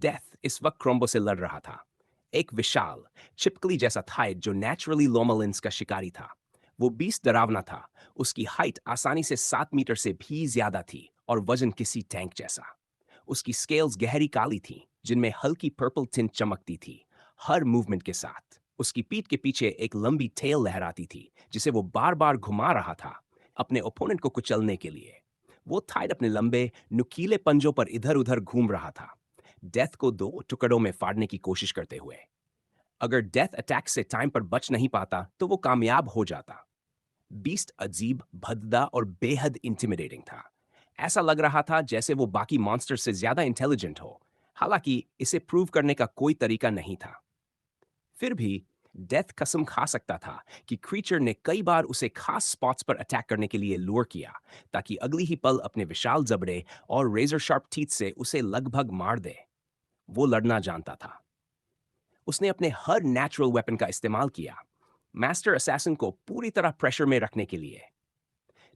Death इस वक्त क्रोम्बो से लड़ रहा था। एक विशाल छिपकली जैसा थाइड जो नेचुरली लोमलिंस का शिकारी था। वो बीस्ट डरावना था। उसकी हाइट आसानी से 7 मीटर से भी ज्यादा थी और वजन किसी टैंक जैसा। उसकी स्केल्स गहरी काली थीं, जिनमें हल्की पर्पल टिंट चमकती थी हर मूवमेंट के साथ। उसकी पीठ के पीछे एक लंबी टेल लहराती थी, जिसे वो बार बार घुमा रहा था अपने ओपोनेंट को कुचलने के लिए। वो थाइड अपने लंबे नुकीले पंजों पर इधर उधर घूम रहा था, डेथ को दो टुकड़ों में फाड़ने की कोशिश करते हुए। अगर डेथ अटैक से टाइम पर बच नहीं पाता तो वो कामयाब हो जाता। बीस्ट अजीब, भद्दा और बेहद इंटिमिडेटिंग था। ऐसा लग रहा था जैसे वो बाकी मॉन्स्टर से ज्यादा इंटेलिजेंट हो। हालांकि इसे प्रूव करने का कोई तरीका नहीं था। फिर भी डेथ कसम खा सकता था कि क्रीचर ने कई बार उसे खास स्पॉट्स पर अटैक करने के लिए लूर किया, ताकि अगली ही पल अपने विशाल जबड़े और रेजर शार्प टीथ से उसे लगभग मार दे। वो लड़ना जानता था। उसने अपने हर नेचुरल वेपन का इस्तेमाल किया, मास्टर असैसिन को पूरी तरह प्रेशर में रखने के लिए।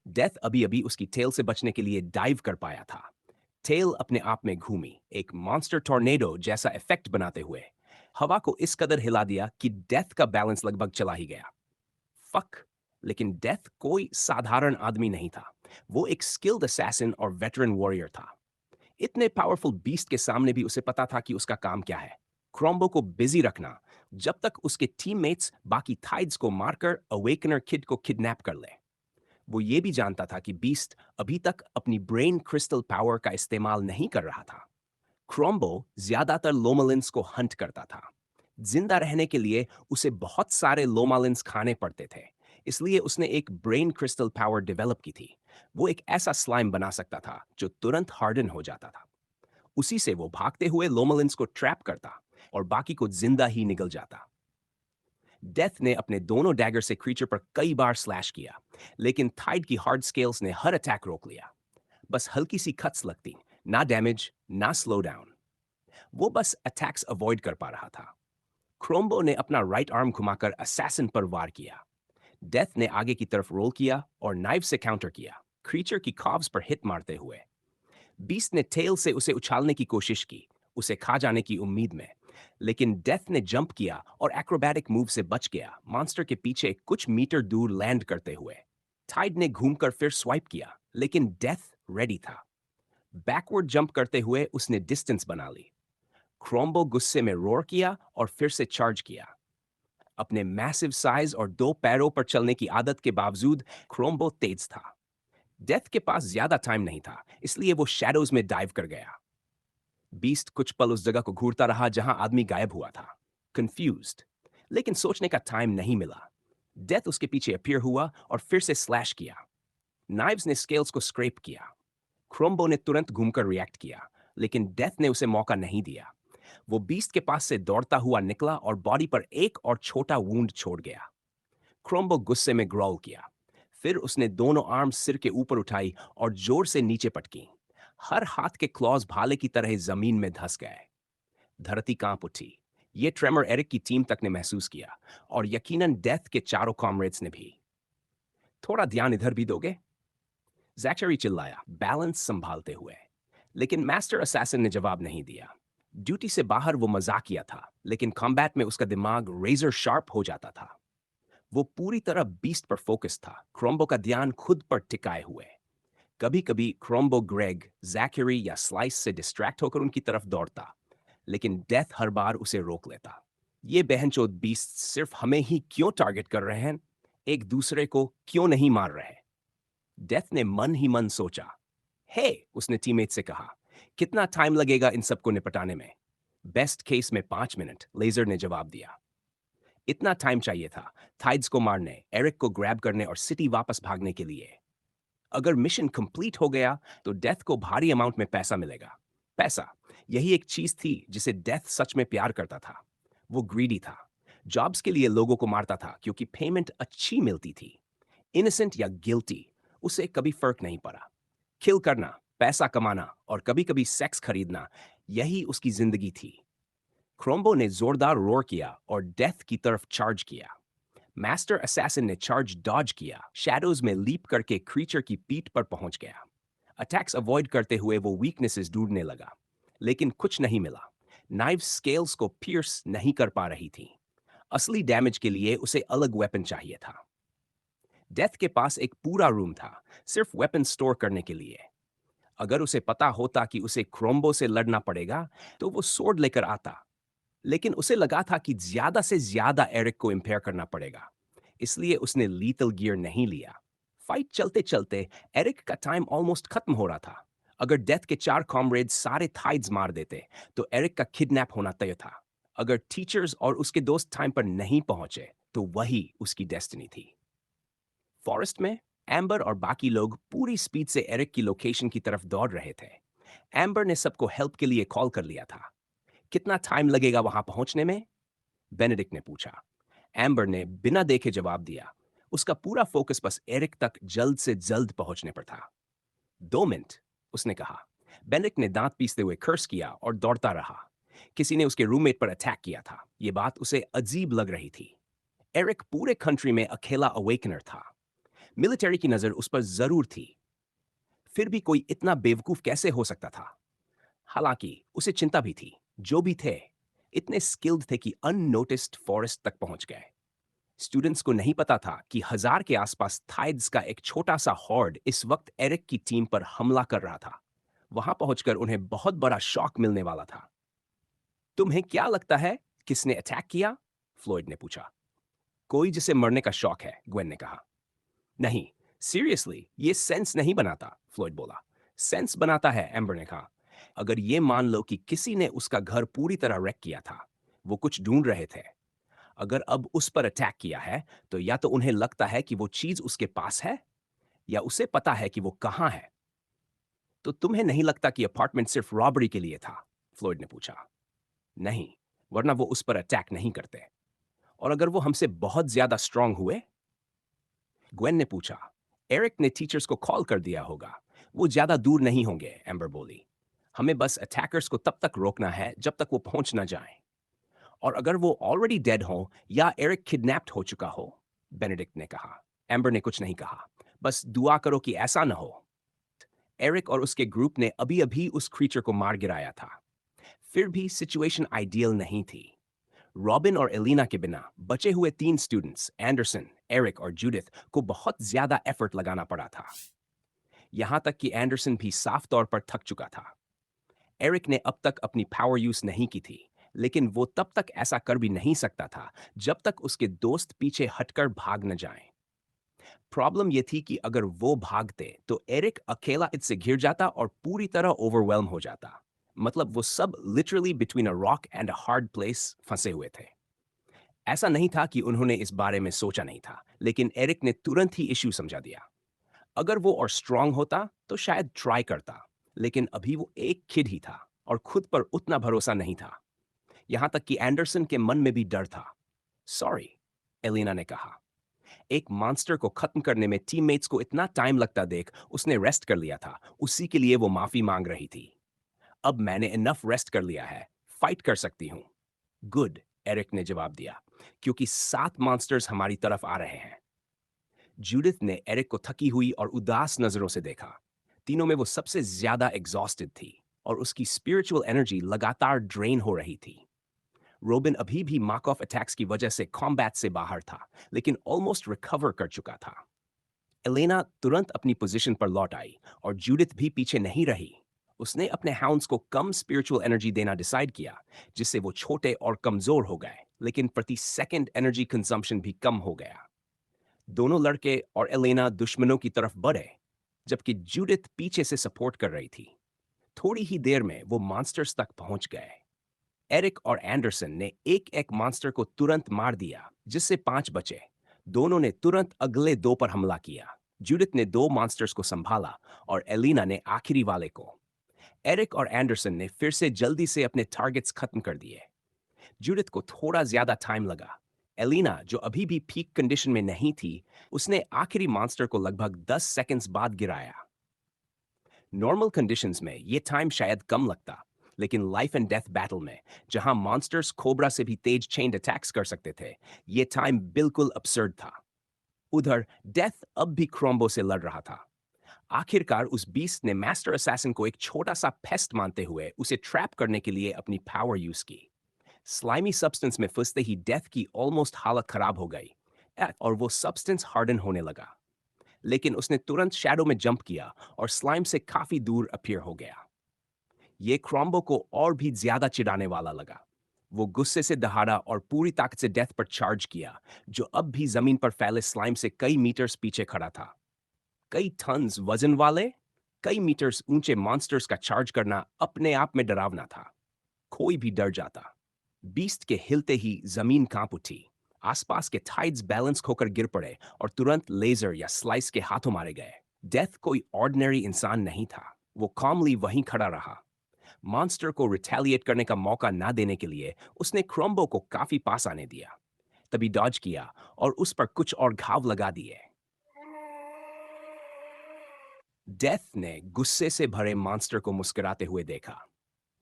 डेथ अभी अभी उसकी टेल से बचने के लिए डाइव कर पाया था। टेल अपने आप में घूमी, एक मॉन्स्टर टॉर्नेडो जैसा इफेक्ट बनाते हुए हवा को इस कदर हिला दिया कि डेथ का बैलेंस लगभग चला ही गया। फक। लेकिन डेथ कोई साधारण आदमी नहीं था। वो एक स्किल्ड असैसिन और वेटरन वॉरियर था। इतने पावरफुल बीस्ट के सामने भी उसे पता था कि उसका काम क्या है। क्रोम्बो को बिजी रखना, जब तक उसके टीममेट्स बाकी थाइड्स को मारकर अवेकनर किड को किडनैप कर ले। वो ये भी जानता था कि बीस्ट अभी तक अपनी ब्रेन क्रिस्टल पावर का इस्तेमाल नहीं कर रहा था। क्रोम्बो ज्यादातर लोमालिन्स को हंट करता था। जिंदा रहने के लिए उसे बहुत सारे लोमालिन्स खाने पड़ते थे। इसलिए उसने एक ब्रेन क्रिस्टल पावर डेवलप की थी। वो एक ऐसा स्लाइम बना सकता था जो तुरंत हार्डन हो जाता था। उसी से वो भागते हुए लोमालिन्स को ट्रैप करता और बाकी को जिंदा ही निगल जाता। डेथ ने अपने दोनों डैगर से क्रीचर पर कई बार स्लैश किया, लेकिन थाइड की हार्ड स्केल्स ने हर अटैक रोक लिया। बस हल्की सी कट्स लगती, ना डैमेज, ना स्लो डाउन। वो बस अटैक्स अवॉइड कर पा रहा था। क्रोम्बो ने अपना राइट आर्म घुमाकर असैसिन पर वार किया। डेथ ने आगे की तरफ रोल किया और नाइफ से काउंटर किया, क्रीचर की कॉब्स पर हिट मारते हुए। बीस्ट ने टेल से उसे उछालने की कोशिश की, उसे खा जाने की उम्मीद में। लेकिन डेथ ने जंप किया और एक्रोबैटिक मूव से बच गया, मॉन्स्टर के पीछे कुछ मीटर दूर लैंड करते हुए। टाइड ने घूमकर फिर स्वाइप किया, लेकिन डेथ रेडी था। बैकवर्ड जंप करते हुए उसने डिस्टेंस बना ली। क्रोम्बो गुस्से में रोर किया और फिर से चार्ज किया। अपने मैसिव साइज और दो पैरों पर चलने की आदत के बावजूद क्रोम्बो तेज था। डेथ के पास ज्यादा टाइम नहीं था, इसलिए वो शैडोज में डाइव कर गया। बीस्ट कुछ पल उस जगह को घूरता रहा जहां आदमी गायब हुआ था, कंफ्यूज्ड। लेकिन सोचने का टाइम नहीं मिला। डेथ उसके पीछे अपीयर हुआ और फिर से स्लैश किया। नाइव्स ने स्केल्स को स्क्रैप किया। क्रोम्बो ने तुरंत घूमकर रिएक्ट किया, लेकिन डेथ ने उसे मौका नहीं दिया। वो बीस्ट के पास से दौड़ता हुआ निकला और बॉडी पर एक और छोटा वूंड छोड़ गया। क्रोम्बो गुस्से में ग्रॉल किया। फिर उसने दोनों आर्म सिर के ऊपर उठाई और जोर से नीचे पटकी। हर हाथ के क्लॉज भाले की तरह जमीन में धंस गए। धरती कांप उठी। ये ट्रेमर एरिक की टीम तक ने महसूस किया, और यकीनन डेथ के चारों कॉमरेड्स ने भी। थोड़ा ध्यान इधर भी दोगे? जैचरी चिल्लाया, बैलेंस संभालते हुए। लेकिन मास्टर असैसिन ने जवाब नहीं दिया। ड्यूटी से बाहर वो मजाकिया था, लेकिन कॉम्बैट में उसका दिमाग रेजर शार्प हो जाता था। वो पूरी तरह बीस्ट पर फोकस था, क्रोम्बो का ध्यान खुद पर टिकाए हुए। कभी कभी क्रोम्बो ग्रेग, जैकरी या स्लाइस से डिस्ट्रैक्ट होकर उनकी तरफ दौड़ता, लेकिन डेथ हर बार उसे रोक लेता। ये बहनचोद बीस्ट सिर्फ हमें ही क्यों टारगेट कर रहे हैं? एक दूसरे को क्यों नहीं मार रहे? डेथ ने मन ही मन सोचा। हे, उसने टीममेट से कहा, कितना टाइम लगेगा इन सबको निपटाने में? बेस्ट केस में 5 मिनट, लेजर ने जवाब दिया। इतना टाइम चाहिए था थाइड्स को मारने, एरिक को ग्रैब करने और सिटी वापस भागने के लिए। अगर मिशन कंप्लीट हो गया तो डेथ को भारी अमाउंट में पैसा मिलेगा। पैसा, यही एक चीज थी जिसे डेथ सच में प्यार करता था। वो ग्रीडी था। जॉब्स के लिए लोगों को मारता था क्योंकि पेमेंट अच्छी मिलती थी। इनोसेंट या गिल्टी, उसे कभी फर्क नहीं पड़ा। किल करना, पैसा कमाना और कभी कभी सेक्स खरीदना, यही उसकी जिंदगी थी। क्रोम्बो ने जोरदार रोर किया और डेथ की तरफ चार्ज किया। मास्टर असैसिन ने चार्ज डॉज किया, शैडोज में लीप करके क्रीचर की पीठ पर पहुंच गया। अटैक्स अवॉइड करते हुए वो वीकनेसेस ढूंढने लगा, लेकिन कुछ नहीं मिला। नाइफ स्केल्स को पियर्स नहीं कर पा रही थी। असली डैमेज के लिए उसे अलग वेपन चाहिए था। डेथ के पास एक पूरा रूम था, सिर्फ वेपन स्टोर करने के लिए। अगर उसे पता होता कि उसे क्रोम्बो से लड़ना पड़ेगा, तो वो स्वॉर्ड लेकर आता। लेकिन उसे लगा था कि ज्यादा से ज्यादा एरिक को इम्पेयर करना पड़ेगा, इसलिए उसने लीथल गियर नहीं लिया। फाइट चलते चलते एरिक का टाइम ऑलमोस्ट खत्म हो रहा था। अगर डेथ के 4 कॉमरेड्स सारे थाइड्स मार देते, तो एरिक का किडनैप होना तय था। अगर टीचर्स और उसके दोस्त टाइम पर नहीं पहुंचे, तो वही उसकी डेस्टिनी थी। फॉरेस्ट में एम्बर और बाकी लोग पूरी स्पीड से एरिक की लोकेशन की तरफ दौड़ रहे थे। एम्बर ने सबको हेल्प के लिए कॉल कर लिया था। कितना टाइम लगेगा वहां पहुंचने में? बेनेडिक्ट ने पूछा। एम्बर ने बिना देखे जवाब दिया। उसका पूरा फोकस बस एरिक तक जल्द से जल्द पहुंचने पर था। 2 मिनट, उसने कहा। बेनेडिक्ट ने दांत पीसते हुए कर्स किया और दौड़ता रहा। किसी ने उसके रूममेट पर अटैक किया था। यह बात उसे अजीब लग रही थी। एरिक पूरे कंट्री में अकेला अवेकनर था। मिलिट्री की नजर उस पर जरूर थी। फिर भी कोई इतना बेवकूफ कैसे हो सकता था? हालांकि उसे चिंता भी थी। जो भी थे, इतने स्किल्ड थे कि अननोटिस्ड फॉरेस्ट तक पहुंच गए। स्टूडेंट्स को नहीं पता था कि 1000 के आसपास थाइड्स का एक छोटा सा हॉर्ड इस वक्त एरिक की टीम पर हमला कर रहा था। वहां पहुंचकर उन्हें बहुत बड़ा शॉक मिलने वाला था। तुम्हें क्या लगता है, किसने अटैक किया? फ्लॉयड ने पूछा। कोई जिसे मरने का शौक है, ग्वेन ने कहा। नहीं, सीरियसली ये सेंस नहीं बनाता, फ्लॉयड बोला। सेंस बनाता है, एम्बर ने कहा। अगर ये मान लो कि किसी ने उसका घर पूरी तरह रेक किया था, वो कुछ ढूंढ रहे थे। अगर अब उस पर अटैक किया है, तो या तो उन्हें लगता है कि वो चीज उसके पास है, या उसे पता है कि वो कहां है। तो तुम्हें नहीं लगता कि अपार्टमेंट सिर्फ रॉबरी के लिए था? फ्लॉयड ने पूछा। नहीं, वरना वो उस पर अटैक नहीं करते। और अगर वो हमसे बहुत ज्यादा स्ट्रांग हुए? ग्वेन ने पूछा। एरिक ने टीचर्स को कॉल कर दिया होगा। वो ज्यादा दूर नहीं होंगे, एम्बर बोली। हमें बस अटैकर्स को तब तक रोकना है जब तक वो पहुंच ना जाए। और अगर वो ऑलरेडी डेड हो या एरिक किडनैप्ड हो चुका हो, बेनेडिक्ट ने कहा। एम्बर ने कुछ नहीं कहा। बस दुआ करो कि ऐसा न हो। एरिक और उसके ग्रुप ने अभी अभी उस क्रीचर को मार गिराया था। फिर भी सिचुएशन आइडियल नहीं थी। रॉबिन और एलिना के बिना बचे हुए 3 स्टूडेंट्स, एंडरसन, एरिक और जूडिथ, को बहुत ज्यादा एफर्ट लगाना पड़ा था। यहां तक कि एंडरसन भी साफ तौर पर थक चुका था। एरिक ने अब तक अपनी पावर यूज नहीं की थी, लेकिन वो तब तक ऐसा कर भी नहीं सकता था जब तक उसके दोस्त पीछे हटकर भाग न जाएं। प्रॉब्लम यह थी कि अगर वो भागते, तो एरिक अकेला इससे घिर जाता और पूरी तरह ओवरवेल्म हो जाता। मतलब वो सब literally between a rock and a hard place फंसे हुए थे। ऐसा नहीं था कि उन्होंने इस बारे में सोचा नहीं था, लेकिन एरिक ने तुरंत ही इश्यू समझा दिया। अगर वो और स्ट्रांग होता, तो शायद ट्राई करता, लेकिन अभी वो एक किड ही था और खुद पर उतना भरोसा नहीं था। यहां तक कि एंडरसन के मन में भी डर था। सॉरी, एलिना ने कहा। एक मॉन्स्टर को खत्म करने में टीममेट्स को इतना टाइम लगता देख उसने रेस्ट कर लिया था। उसी के लिए वो माफी मांग रही थी। अब मैंने इनफ रेस्ट कर लिया है, फाइट कर सकती हूं। गुड, एरिक ने जवाब दिया, क्योंकि 7 मॉन्स्टर्स हमारी तरफ आ रहे हैं। जूडिथ ने एरिक को थकी हुई और उदास नजरों से देखा। तीनों में वो सबसे ज्यादा एग्जॉस्टेड थी और उसकी स्पिरिचुअल एनर्जी लगातार ड्रेन हो रही थी। रोबिन अभी भी मार्क ऑफ अटैक्स की वजह से कॉम्बैट से बाहर था, लेकिन ऑलमोस्ट रिकवर कर चुका था। एलेना तुरंत अपनी पोजीशन पर लौट आई और जूडिथ भी पीछे नहीं रही। उसने अपने हाउंड्स को कम स्पिरिचुअल एनर्जी देना डिसाइड किया, जिससे वो छोटे और कमजोर हो गए, लेकिन प्रति सेकंड एनर्जी कंजम्पशन भी कम हो गया। दोनों लड़के और एलेना दुश्मनों की तरफ बढ़े, जबकि जूडिथ पीछे से सपोर्ट कर रही थी। थोड़ी ही देर में वो मॉन्स्टर्स तक पहुंच गए। एरिक और एंडरसन ने एक एक मॉन्स्टर को तुरंत मार दिया, जिससे 5 बचे। दोनों ने तुरंत अगले 2 पर हमला किया। जूडिथ ने 2 मॉन्स्टर्स को संभाला और एलिना ने आखिरी वाले को। एरिक और एंडरसन ने फिर से जल्दी से अपने टारगेट्स खत्म कर दिए। जूडिथ को थोड़ा ज्यादा टाइम लगा। एलिना, जो अभी भी पीक कंडीशन में नहीं थी, उसने आखिरी मॉन्स्टर को लगभग 10 सेकंड्स बाद गिराया। नॉर्मल कंडीशंस में ये टाइम शायद कम लगता, लेकिन लाइफ एंड डेथ बैटल में, जहां मॉन्स्टर्स कोबरा से भी तेज चेन्ड अटैक्स कर सकते थे, ये टाइम बिल्कुल अब्सर्ड था। उधर डेथ अब भी क्रोम्बो से लड़ रहा था। आखिरकार उस बीस्ट ने मास्टर असैसिन को एक छोटा सा पेस्ट मानते हुए उसे ट्रैप करने के लिए अपनी पावर यूज की। स्लाइमी सब्सटेंस में फंसते ही डेथ की ऑलमोस्ट हालत खराब हो गई और वो सब्सटेंस हार्डन होने लगा। लेकिन उसने तुरंत शैडो में जंप किया और स्लाइम से काफी दूर अपीयर हो गया। ये क्रॉम्बो को और भी ज्यादा चिढ़ाने वाला लगा। वो गुस्से से दहाड़ा और पूरी ताकत से डेथ पर चार्ज किया, जो अब भी जमीन पर फैले स्लाइम से कई मीटर्स पीछे खड़ा था। कई टन्स वजन वाले, कई मीटर्स ऊंचे मॉन्स्टर्स का चार्ज करना अपने आप में डरावना था। कोई भी डर जाता। बीस्ट के हिलते ही जमीन कांप उठी। आसपास के टाइड्स बैलेंस खोकर गिर पड़े और तुरंत लेजर या स्लाइस के हाथों मारे गए। डेथ कोई ऑर्डिनरी इंसान नहीं था। वो कॉमली वहीं खड़ा रहा। मॉन्स्टर को रिटेलिएट करने का मौका ना देने के लिए उसने क्रोम्बो को काफी पास आने दिया, तभी डॉज किया और उस पर कुछ और घाव लगा दिए। डेथ ने गुस्से से भरे मॉन्स्टर को मुस्कुराते हुए देखा।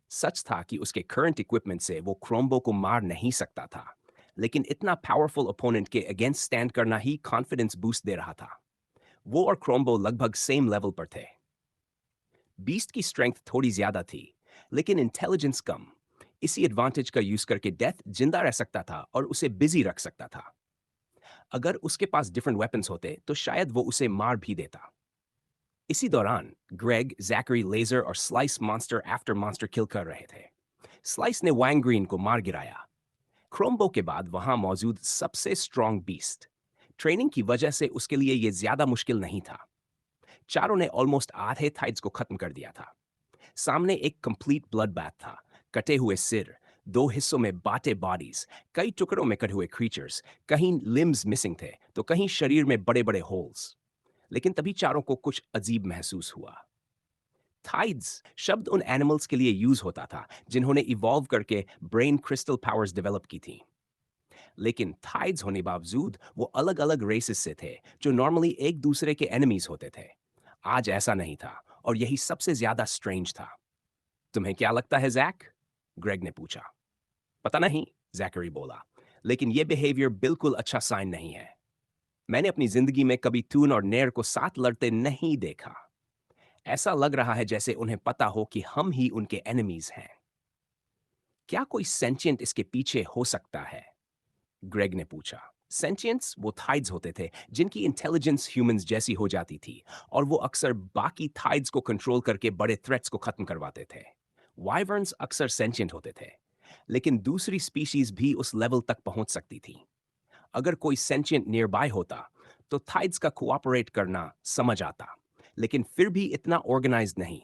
सच था कि उसके करंट इक्विपमेंट से वो क्रोम्बो को मार नहीं सकता था, लेकिन इतना पावरफुल ओपोनेंट के अगेंस्ट स्टैंड करना ही कॉन्फिडेंस बूस्ट दे रहा था। वो और क्रोम्बो लगभग सेम लेवल पर थे। बीस्ट की स्ट्रेंथ थोड़ी ज्यादा थी, लेकिन इंटेलिजेंस कम। इसी एडवांटेज का यूज करके डेथ जिंदा रह सकता था और उसे बिजी रख सकता था। अगर उसके पास डिफरेंट वेपन्स होते तो शायद वो उसे मार भी देता। इसी दौरान ग्रेग, जैकरी, लेजर और स्लाइस मॉन्स्टर आफ्टर मॉन्स्टर किल कर रहे थे। स्लाइस ने वैंग ग्रीन को मार गिराया, क्रोम्बो के बाद वहां मौजूद सबसे स्ट्रॉन्ग बीस्ट। ट्रेनिंग की वजह से उसके लिए यह ज्यादा मुश्किल नहीं था। चारों ने ऑलमोस्ट आधे थाइड्स को खत्म कर दिया था। सामने एक कंप्लीट ब्लड बैथ था। कटे हुए सिर, दो हिस्सों में बांटे बॉडीज, कई टुकड़ों में कटे हुए क्रीचर्स, कहीं लिम्स मिसिंग थे तो कहीं शरीर में बड़े बड़े होल्स। लेकिन तभी चारों को कुछ अजीब महसूस हुआ। थाइड्स शब्द उन एनिमल्स के लिए यूज होता था जिन्होंने इवॉल्व करके ब्रेन क्रिस्टल पावर्स डेवलप की थी। लेकिन थाइड्स होने बावजूद वो अलग अलग रेसेस से थे जो नॉर्मली एक दूसरे के एनिमीज होते थे। आज ऐसा नहीं था और यही सबसे ज्यादा स्ट्रेंज था। तुम्हें क्या लगता है जैक? ग्रेग ने पूछा। पता नहीं, जैकरी बोला, लेकिन यह बिहेवियर बिल्कुल अच्छा साइन नहीं है। मैंने अपनी जिंदगी में कभी टून और नेर को साथ लड़ते नहीं देखा। ऐसा लग रहा है जैसे उन्हें पता हो कि हम ही उनके एनिमीज हैं। क्या कोई सेंचिएंट इसके पीछे हो सकता है? ग्रेग ने पूछा। सेंचिएंट्स वो थाइड्स होते थे जिनकी इंटेलिजेंस ह्यूमंस जैसी हो जाती थी, और वो अक्सर बाकी थाइड्स को कंट्रोल करके बड़े थ्रेट्स को खत्म करवाते थे। वाइवर्न्स अक्सर सेंचिएंट होते थे, लेकिन दूसरी स्पीशीज भी उस लेवल तक पहुंच सकती थी। अगर कोई सेंचिएंट नियर बाय होता तो थाइड्स का कोऑपरेट करना समझ आता, लेकिन फिर भी इतना ऑर्गेनाइज्ड नहीं।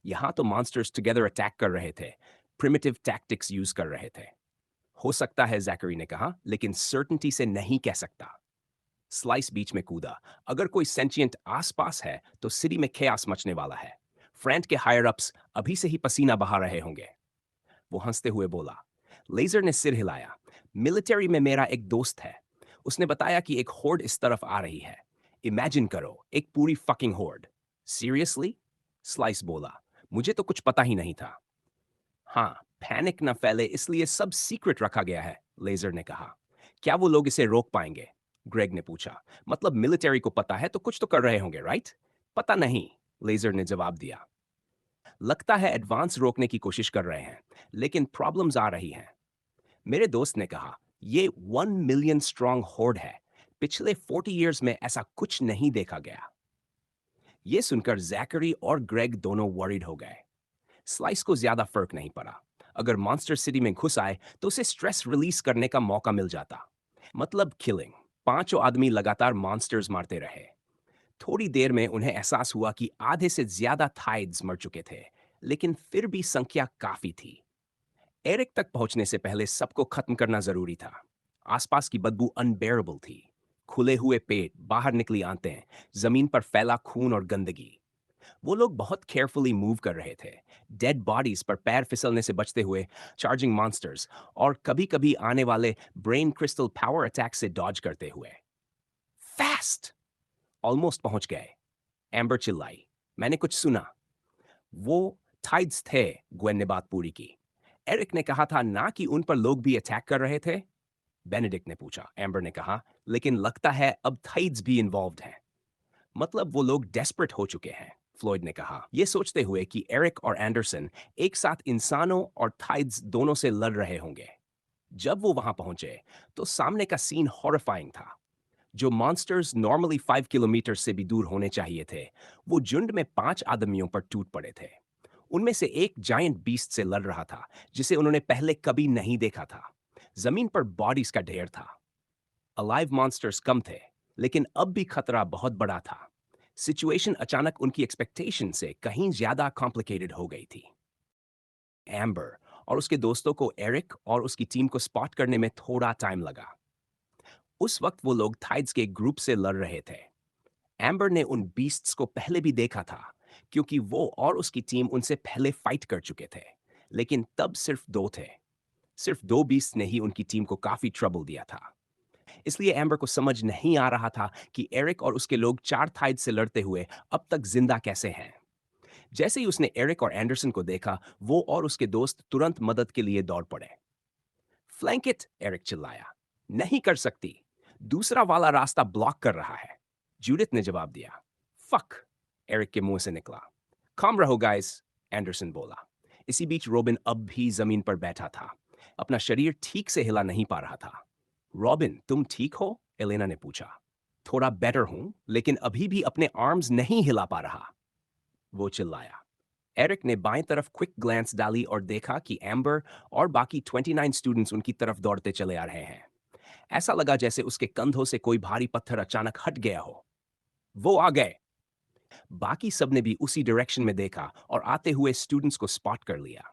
यहां तो मॉन्स्टर्स टुगेदर अटैक कर रहे थे, प्रिमिटिव टैक्टिक्स यूज कर रहे थे। हो सकता है, जैकरी ने कहा, लेकिन सर्टेनिटी से नहीं कह सकता। स्लाइस बीच में कूदा। अगर कोई सेंचिएंट आसपास है तो सिटी में खेयास मचने वाला है। फ्रंट के हायर अप्स अभी से ही पसीना बहा रहे होंगे। वो हंसते हुए बोला। लेजर ने सिर हिलाया। मिलिट्री में मेरा एक दोस्त है। उसने बताया कि एक होर्ड इस तरफ आ रही है। इमेजिन करो, एक पूरी फकिंग होर्ड। सीरियसली? स्लाइस बोला। मुझे तो कुछ पता ही नहीं था। हाँ, पैनिक न फैले इसलिए सब सीक्रेट रखा गया है, लेजर ने कहा। क्या वो लोग इसे रोक पाएंगे? ग्रेग ने पूछा। मतलब मिलिट्री को पता है तो कुछ तो कर रहे होंगे, राइट? पता नहीं, लेजर ने जवाब दिया। लगता है एडवांस रोकने की कोशिश कर रहे हैं, लेकिन प्रॉब्लम्स आ रही हैं। मेरे दोस्त ने कहा, ये 1 मिलियन स्ट्रांग होर्ड है। पिछले 40 इयर्स में ऐसा कुछ नहीं देखा गया। ये सुनकर जैकरी और ग्रेग दोनों वरीड हो गए। स्लाइस को ज्यादा फर्क नहीं पड़ा। अगर मॉन्स्टर सिटी में घुस आए तो उसे स्ट्रेस रिलीज करने का मौका मिल जाता। मतलब किलिंग। पांचों आदमी लगातार मॉन्स्टर्स मारते रहे। थोड़ी देर में उन्हें एहसास हुआ कि आधे से ज्यादा थाइड्स मर चुके थे, लेकिन फिर भी संख्या काफी थी। एरिक तक पहुंचने से पहले सबको खत्म करना जरूरी था। आसपास की बदबू अनबेरेबल थी। खुले हुए पेट, बाहर निकली आंतें, जमीन पर फैला खून और गंदगी। वो लोग बहुत केयरफुली मूव कर रहे थे, डेड बॉडीज पर पैर फिसलने से बचते हुए, चार्जिंग मॉन्स्टर्स और कभी-कभी आने वाले ब्रेन क्रिस्टल पावर अटैक से डॉज करते हुए। फास्ट! ऑलमोस्ट पहुंच गए। एम्बर चिल्लाई। मैंने कुछ सुना। वो टाइड्स थे, ग्वेन ने बात पूरी की। एरिक ने कहा था ना कि उन पर लोग भी अटैक कर रहे थे? बेनेडिक्ट ने पूछा। एम्बर ने कहा, लेकिन लगता है अब थाइड्स भी इन्वॉल्व्ड हैं। मतलब वो लोग डेस्परेट हो चुके हैं, फ्लॉयड ने कहा, ये सोचते हुए कि एरिक और एंडरसन एक साथ इंसानों और थाइड्स दोनों से लड़ रहे होंगे। जब वो वहां पहुंचे तो सामने का सीन हॉरिफाइंग था। जो मॉन्स्टर्स नॉर्मली 5 किलोमीटर से भी दूर होने चाहिए थे, वो झुंड में 5 आदमियों पर टूट पड़े थे। उनमें से एक जायंट बीस्ट से लड़ रहा था जिसे उन्होंने पहले कभी नहीं देखा था। जमीन पर बॉडीज का ढेर था। अलाइव मॉन्स्टर्स कम थे, लेकिन अब भी खतरा बहुत बड़ा था। सिचुएशन अचानक उनकी एक्सपेक्टेशन से कहीं ज्यादा कॉम्प्लिकेटेड हो गई थी। एम्बर और उसके दोस्तों को एरिक और उसकी टीम को स्पॉट करने में थोड़ा टाइम लगा। उस वक्त वो लोग थाइड्स के एक ग्रुप से लड़ रहे थे। एम्बर ने उन बीस्ट्स को पहले भी देखा था, क्योंकि वो और उसकी टीम उनसे पहले फाइट कर चुके थे। लेकिन तब सिर्फ दो थे। सिर्फ दो बीस्ट ने ही उनकी टीम को काफी ट्रबल दिया था। इसलिए एम्बर को समझ नहीं आ रहा था कि एरिक और उसके लोग चार थाइड से लड़ते हुए अब तक जिंदा कैसे हैं। जैसे ही उसने एरिक और एंडरसन को देखा, वो और उसके दोस्त तुरंत मदद के लिए दौड़ पड़े। फ्लैंक इट, एरिक चिल्लाया। नहीं कर सकती, दूसरा वाला रास्ता ब्लॉक कर रहा है। जूडिथ ने जवाब दिया। फक, एरिक के मुंह से निकला। काम रहो गाइस, एंडरसन बोला। इसी बीच रॉबिन अब भी जमीन पर बैठा था। अपना शरीर ठीक से हिला नहीं पा रहा था। रॉबिन, तुम ठीक हो? एलेना ने पूछा। थोड़ा बेटर हूं, लेकिन अभी भी अपने आर्म्स नहीं हिला पा रहा, वो चिल्लाया। एरिक ने बाएं तरफ क्विक ग्लैंस डाली और देखा कि एम्बर और बाकी 29 स्टूडेंट्स उनकी तरफ दौड़ते चले आ रहे हैं। ऐसा लगा जैसे उसके कंधों से कोई भारी पत्थर अचानक हट गया हो। वो आ गए। बाकी सबने भी उसी डायरेक्शन में देखा और आते हुए स्टूडेंट्स को स्पॉट कर लिया।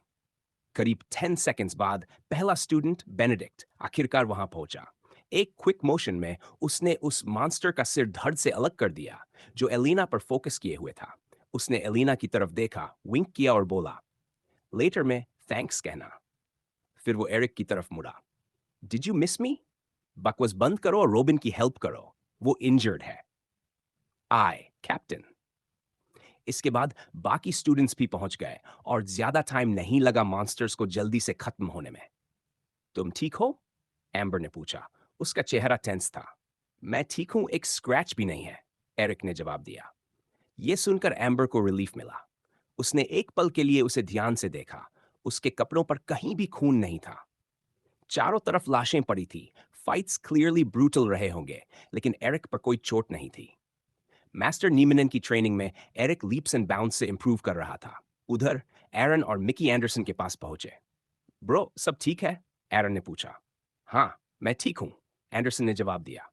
करीब 10 सेकंड्स बाद पहला स्टूडेंट बेनेडिक्ट आखिरकार वहां पहुंचा। एक क्विक मोशन में उसने उस मॉन्स्टर का सिर धड़ से अलग कर दिया, जो एलिना पर फोकस किए हुए था। उसने एलिना की तरफ देखा, विंक किया और बोला, लेटर में थैंक्स कहना। फिर वो एरिक की तरफ मुड़ा। डिड यू मिस मी? बकवास बंद करो और रोबिन की हेल्प करो, वो इंजर्ड है। आई कैप्टन। इसके बाद बाकी स्टूडेंट्स भी पहुंच गए और ज्यादा टाइम नहीं लगा मॉन्स्टर्स को जल्दी से खत्म होने में। तुम ठीक हो? एम्बर ने पूछा। उसका चेहरा टेंस था। मैं ठीक हूं, एक स्क्रैच भी नहीं है, एरिक ने जवाब दिया। यह सुनकर एम्बर को रिलीफ मिला। उसने एक पल के लिए उसे ध्यान से देखा। उसके कपड़ों पर कहीं भी खून नहीं था। चारों तरफ लाशें पड़ी थी। फाइट्स क्लियरली ब्रूटल रहे होंगे, लेकिन एरिक पर कोई चोट नहीं थी। मास्टर नीमनन की ट्रेनिंग में एरिक लीप्स एंड बाउंस से इंप्रूव कर रहा था। उधर एरन और मिकी एंडरसन के पास पहुंचे। ब्रो, सब ठीक है? एरन ने पूछा। हाँ, मैं ठीक हूं, एंडरसन ने जवाब दिया।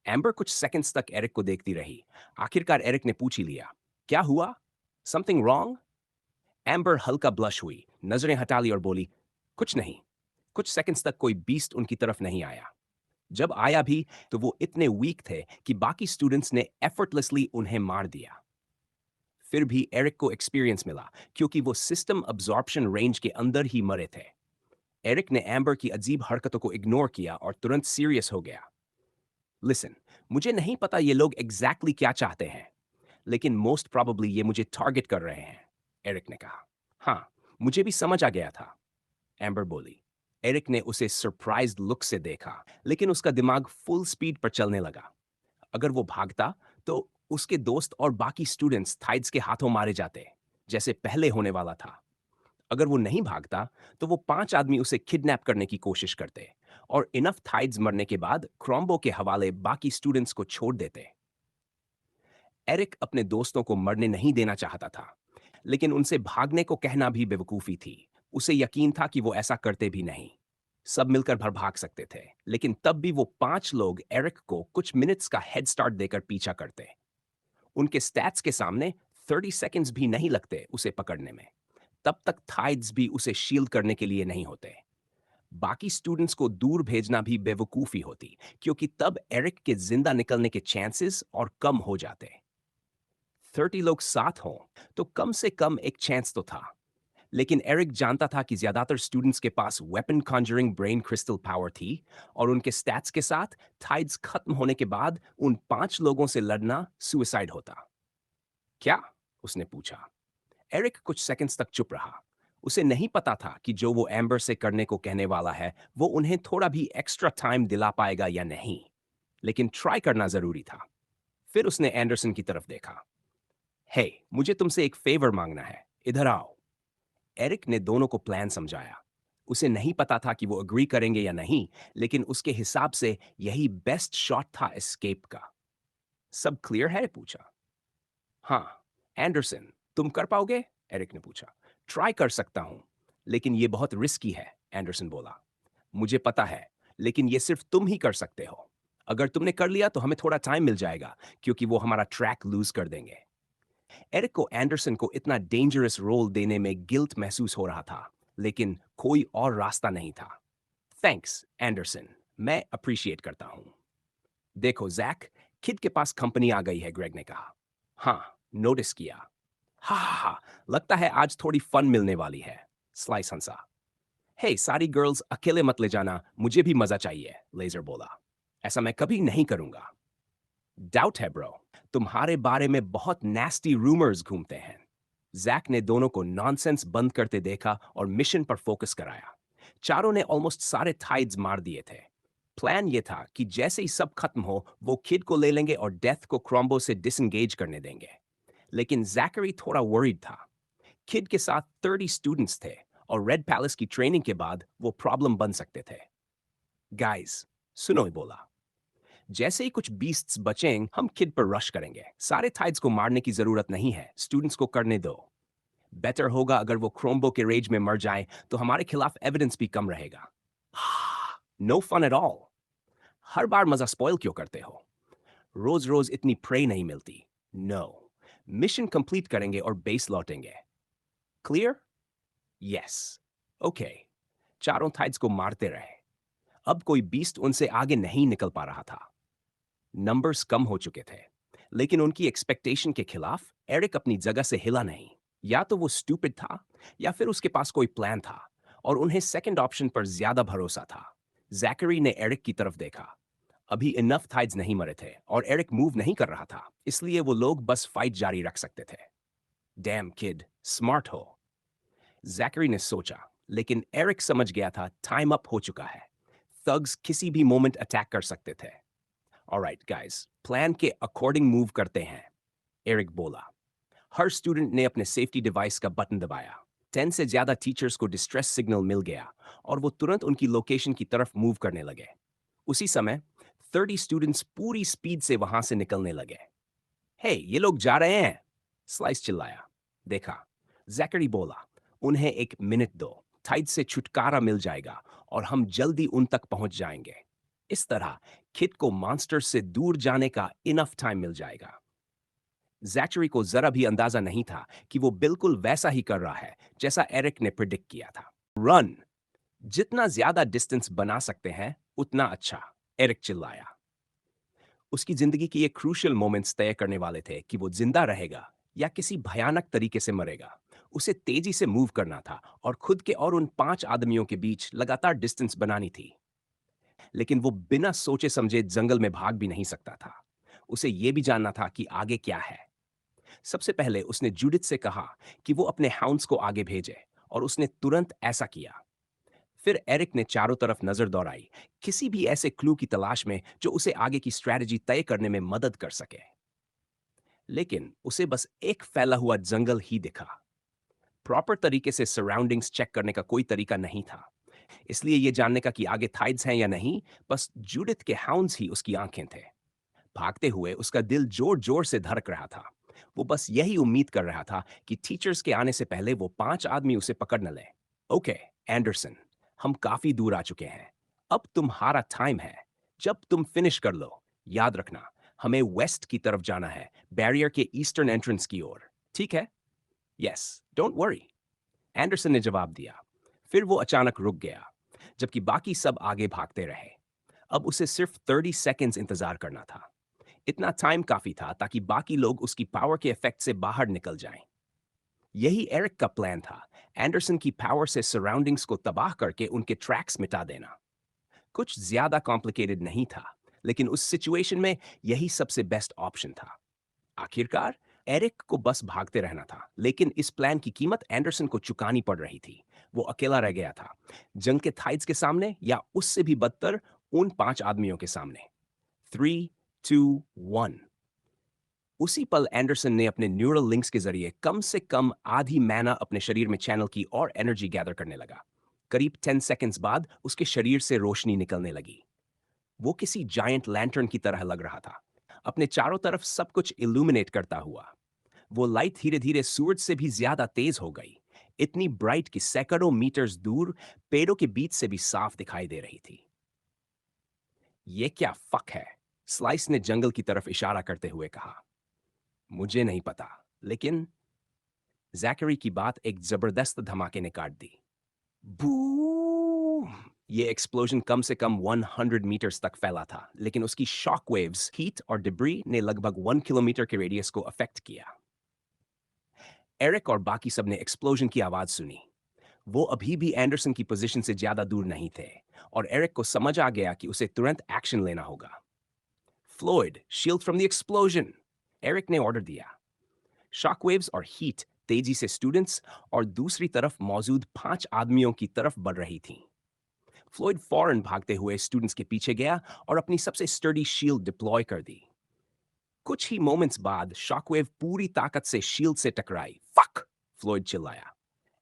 एम्बर कुछ सेकंड्स तक एरिक को देखती रही। आखिरकार एरिक ने पूछ ही लिया, क्या हुआ? Something wrong? एम्बर हल्का ब्लश हुई, नजरें हटा ली और बोली, कुछ नहीं। कुछ सेकंड्स तक कोई बीस्ट उनकी तरफ नहीं आया। जब आया भी तो वो इतने वीक थे कि बाकी स्टूडेंट्स ने एफर्टलेसली उन्हें मार दिया। फिर भी एरिक को एक्सपीरियंस मिला, क्योंकि वो सिस्टम अब्जॉर्प्शन रेंज के अंदर ही मरे थे। एरिक ने एम्बर की अजीब हरकतों को इग्नोर किया और तुरंत सीरियस हो गया। लिसन, मुझे नहीं पता ये लोग एग्जैक्टली क्या चाहते हैं, लेकिन मोस्ट प्रोबेबली ये मुझे टारगेट कर रहे हैं, एरिक ने कहा। हाँ, मुझे भी समझ आ गया था, एम्बर बोली। एरिक ने उसे सरप्राइज्ड लुक से देखा, लेकिन उसका दिमाग फुल स्पीड पर चलने लगा। अगर वो भागता तो उसके दोस्त और बाकी स्टूडेंट्स थाइड्स के हाथों मारे जाते, जैसे पहले होने वाला था। अगर वो नहीं भागता तो वो 5 आदमी उसे किडनैप करने की कोशिश करते और इनफ थाइड्स मरने के बाद क्रॉम्बो के हवाले बाकी स्टूडेंट्स को छोड़ देते। एरिक अपने दोस्तों को मरने नहीं देना चाहता था, लेकिन उनसे भागने को कहना भी बेवकूफी थी। उसे यकीन था कि वो ऐसा करते भी नहीं। सब मिलकर भर भाग सकते थे, लेकिन तब भी वो 5 लोग एरिक को कुछ मिनट्स का हेड स्टार्ट देकर पीछा करते। उनके स्टैट्स के सामने 30 सेकंड्स भी नहीं लगते उसे पकड़ने में। तब तक थाइड्स भी उसे शील्ड करने के लिए नहीं होते। बाकी स्टूडेंट्स को दूर भेजना भी बेवकूफी होती, क्योंकि तब एरिक के जिंदा निकलने के चांसेस और कम हो जाते। 30 लोग साथ हों तो कम से कम एक चांस तो था, लेकिन एरिक जानता था कि ज्यादातर स्टूडेंट्स के पास weapon conjuring brain crystal power थी और उनके स्टैट्स के साथ थाइड्स खत्म होने के बाद उन 5 लोगों से लड़ना सुइसाइड होता। क्या? उसने पूछा। एरिक कुछ सेकंड्स तक चुप रहा। उसे नहीं पता था कि जो वो एम्बर से करने को कहने वाला है वो उन्हें थोड़ा भी एक्स्ट्रा टाइम दिला पाएगा या नहीं, लेकिन ट्राई करना जरूरी था। फिर उसने एंडरसन की तरफ देखा। हे, मुझे तुमसे एक फेवर मांगना है, इधर आओ। एरिक ने दोनों को प्लान समझाया। उसे नहीं पता था कि वो अग्री करेंगे या नहीं, लेकिन उसके हिसाब से यही बेस्ट शॉट था एस्केप का। सब क्लियर है? पूछा। हाँ। एंडरसन, तुम कर पाओगे? एरिक ने पूछा। ट्राई कर सकता हूं, लेकिन ये बहुत रिस्की है, एंडरसन बोला। मुझे पता है, लेकिन ये सिर्फ तुम ही कर सकते हो। अगर तुमने कर लिया तो हमें थोड़ा टाइम मिल जाएगा, क्योंकि वो हमारा ट्रैक लूज कर देंगे। एरिक को एंडरसन को इतना डेंजरस रोल देने में गिल्ट महसूस हो रहा था, लेकिन कोई और रास्ता नहीं था। थैंक्स, एंडरसन, मैं अप्रिशिएट करता हूं। देखो जैक, किड के पास कंपनी आ गई है, ग्रेग ने कहा। हाँ, नोटिस किया। हा हा हा, लगता है आज थोड़ी फन मिलने वाली है। स्लाइस हंसा। हे, सारी गर्ल्स अकेले मत ले जाना, मुझे भी मजा चाहिए, लेजर बोला। ऐसा मैं कभी नहीं करूंगा। डाउट है ब्रो, तुम्हारे बारे में बहुत नेस्टी रूमर्स घूमते हैं। जैक ने दोनों को नॉनसेंस बंद करते देखा और मिशन पर फोकस कराया। चारों ने ऑलमोस्ट सारे थाइड्स मार दिए थे। प्लान ये था कि जैसे ही सब खत्म हो, वो किड को ले लेंगे और डेथ को क्रॉम्बो से डिसंगेज करने देंगे। लेकिन जैकरी थोड़ा वरीड था। किड के साथ 30 स्टूडेंट्स थे और रेड पैलेस की ट्रेनिंग के बाद वो प्रॉब्लम बन सकते थे। गाइस, सुनो, बोला। जैसे ही कुछ बीस्ट्स बचें, हम किड पर रश करेंगे। सारे थाइड्स को मारने की जरूरत नहीं है, स्टूडेंट्स को करने दो। बेटर होगा अगर वो क्रोम्बो के रेज में मर जाए, तो हमारे खिलाफ एविडेंस भी कम रहेगा। No fun at all. हर बार मजा स्पॉइल क्यों करते हो? रोज रोज इतनी प्रे नहीं मिलती। नो, मिशन कंप्लीट करेंगे और बेस लौटेंगे। क्लियर? यस। ओके। चारों थाइड्स को मारते रहे। अब कोई बीस्ट उनसे आगे नहीं निकल पा रहा था। नंबर्स कम हो चुके थे, लेकिन उनकी एक्सपेक्टेशन के खिलाफ एरिक अपनी जगह से हिला नहीं। या तो वो स्टूपिड था, या फिर उसके पास कोई प्लान था, और उन्हें सेकंड ऑप्शन पर ज्यादा भरोसा था। जैकरी ने एरिक की तरफ देखा। अभी इनफ थाइड्स नहीं मरे थे और एरिक मूव नहीं कर रहा था, इसलिए वो लोग बस फाइट जारी रख सकते थे। डैम किड, स्मार्ट हो, जैकरी ने सोचा, लेकिन एरिक समझ गया था टाइम अप हो चुका है। थग्स किसी भी मोमेंट अटैक कर सकते थे। ऑलराइट गाइस, प्लान के अकॉर्डिंग मूव करते हैं, एरिक बोला। हर स्टूडेंट ने अपने सेफ्टी डिवाइस का बटन दबाया। 10 से ज्यादा टीचर्स को डिस्ट्रेस सिग्नल मिल गया और वो तुरंत उनकी लोकेशन की तरफ मूव करने लगे। उसी समय 30 स्टूडेंट्स पूरी स्पीड से वहां से निकलने लगे। हे, ये लोग जा रहे हैं, स्लाइस चिल्लाया। देखा, जैकरी बोला, उन्हें 1 मिनट दो, थाइड से छुटकारा मिल जाएगा और हम जल्दी उन तक पहुंच जाएंगे। इस तरह किड को मॉन्स्टर से दूर जाने का इनफ टाइम मिल जाएगा। जैचरी को जरा भी अंदाजा नहीं था कि वो बिल्कुल वैसा ही कर रहा है जैसा एरिक ने प्रिडिक्ट किया था। रन! जितना ज्यादा डिस्टेंस बना सकते हैं, उतना अच्छा, एरिक चिल्लाया। उसकी जिंदगी की ये क्रूशियल मोमेंट्स तय करने वाले थे कि वो जिंदा रहेगा या किसी भयानक तरीके से मरेगा। उसे तेजी से मूव करना था और खुद के और उन 5 आदमियों के बीच लगातार डिस्टेंस बनानी थी। लेकिन वो बिना सोचे समझे जंगल में भाग भी नहीं सकता था। उसे ये भी जानना था कि आगे क्या है। सबसे पहले उसने जूडिथ से कहा कि वो अपने हाउंड्स को आगे भेजे, और उसने तुरंत ऐसा किया। फिर एरिक ने चारों तरफ नजर दौड़ाई, किसी भी ऐसे क्लू की तलाश में जो उसे आगे की स्ट्रेटजी तय करने में मदद कर सके। लेकिन उसे बस एक फैला हुआ जंगल ही दिखा। प्रॉपर तरीके से सराउंडिंग्स चेक करने का कोई तरीका नहीं था, इसलिए यह जानने का कि आगे थाइड्स हैं या नहीं, बस जूडिथ के हाउंड्स ही उसकी आंखें थे। भागते हुए उसका दिल जोर जोर से धड़क रहा था। वो बस यही उम्मीद कर रहा था कि टीचर्स के आने से पहले वो 5 आदमी उसे पकड़ न ले। ओके, एंडरसन, हम काफी दूर आ चुके हैं। अब तुम्हारा टाइम है। जब तुम फिनिश कर लो, याद रखना, हमें वेस्ट की तरफ जाना है, बैरियर के ईस्टर्न एंट्रेंस की ओर। ठीक है? यस, डोंट वरी, एंडरसन ने जवाब दिया। फिर वो अचानक रुक गया, जबकि बाकी सब आगे भागते रहे। अब उसे सिर्फ 30 सेकेंड्स इंतजार करना था। इतना टाइम काफी था ताकि बाकी लोग उसकी पावर के इफेक्ट से बाहर निकल जाएं। यही एरिक का प्लान था, एंडरसन की पावर से सराउंडिंग्स को तबाह करके उनके ट्रैक्स मिटा देना। कुछ ज्यादा कॉम्प्लिकेटेड नहीं था, लेकिन उस सिचुएशन में यही सबसे बेस्ट ऑप्शन था। आखिरकार एरिक को बस भागते रहना था, लेकिन इस प्लान की कीमत एंडरसन को चुकानी पड़ रही थी। वो अकेला रह गया था, जंग के थाइड्स के सामने, या उससे भी बदतर, उन 5 आदमियों के सामने। 3, 2, 1। उसी पल एंडरसन ने अपने न्यूरल लिंक्स के जरिए कम से कम आधी मैना अपने शरीर में चैनल की और एनर्जी गैदर करने लगा। करीब 10 सेकंड्स बाद उसके शरीर से रोशनी निकलने लगी। वो किसी जायंट लैंटर्न की तरह लग रहा था, अपने चारों तरफ सब कुछ इल्यूमिनेट करता हुआ। वो लाइट धीरे धीरे सूरज से भी ज्यादा तेज हो गई, इतनी ब्राइट कि सैकड़ों मीटर्स दूर पेड़ों के बीच से भी साफ दिखाई दे रही थी। ये क्या फक है? स्लाइस ने जंगल की तरफ इशारा करते हुए कहा। मुझे नहीं पता, लेकिन जैकरी की बात एक जबरदस्त धमाके ने काट दी। बूम! ये एक्सप्लोजन कम से कम 100 मीटर्स तक फैला था, लेकिन उसकी शॉक वेव्स, हीट और डिब्री ने लगभग 1 किलोमीटर के रेडियस को अफेक्ट किया। एरिक और बाकी सब ने एक्सप्लोजन की आवाज सुनी। वो अभी भी एंडरसन की पोजीशन से ज्यादा दूर नहीं थे, और एरिक को समझ आ गया कि उसे तुरंत एक्शन लेना होगा। Floyd, shield from the explosion! Eric ने ऑर्डर दिया। शॉकवेव्स और हीट तेजी से स्टूडेंट्स और दूसरी तरफ मौजूद 5 आदमियों की तरफ बढ़ रही थी। फ्लोइड फौरन भागते हुए स्टूडेंट्स के पीछे गया और अपनी सबसे स्टर्डी शील्ड डिप्लॉय कर दी। कुछ ही मोमेंट्स बाद शॉकवेव पूरी ताकत से शील्ड से टकराई। फक! फ्लोइड चिल्लाया।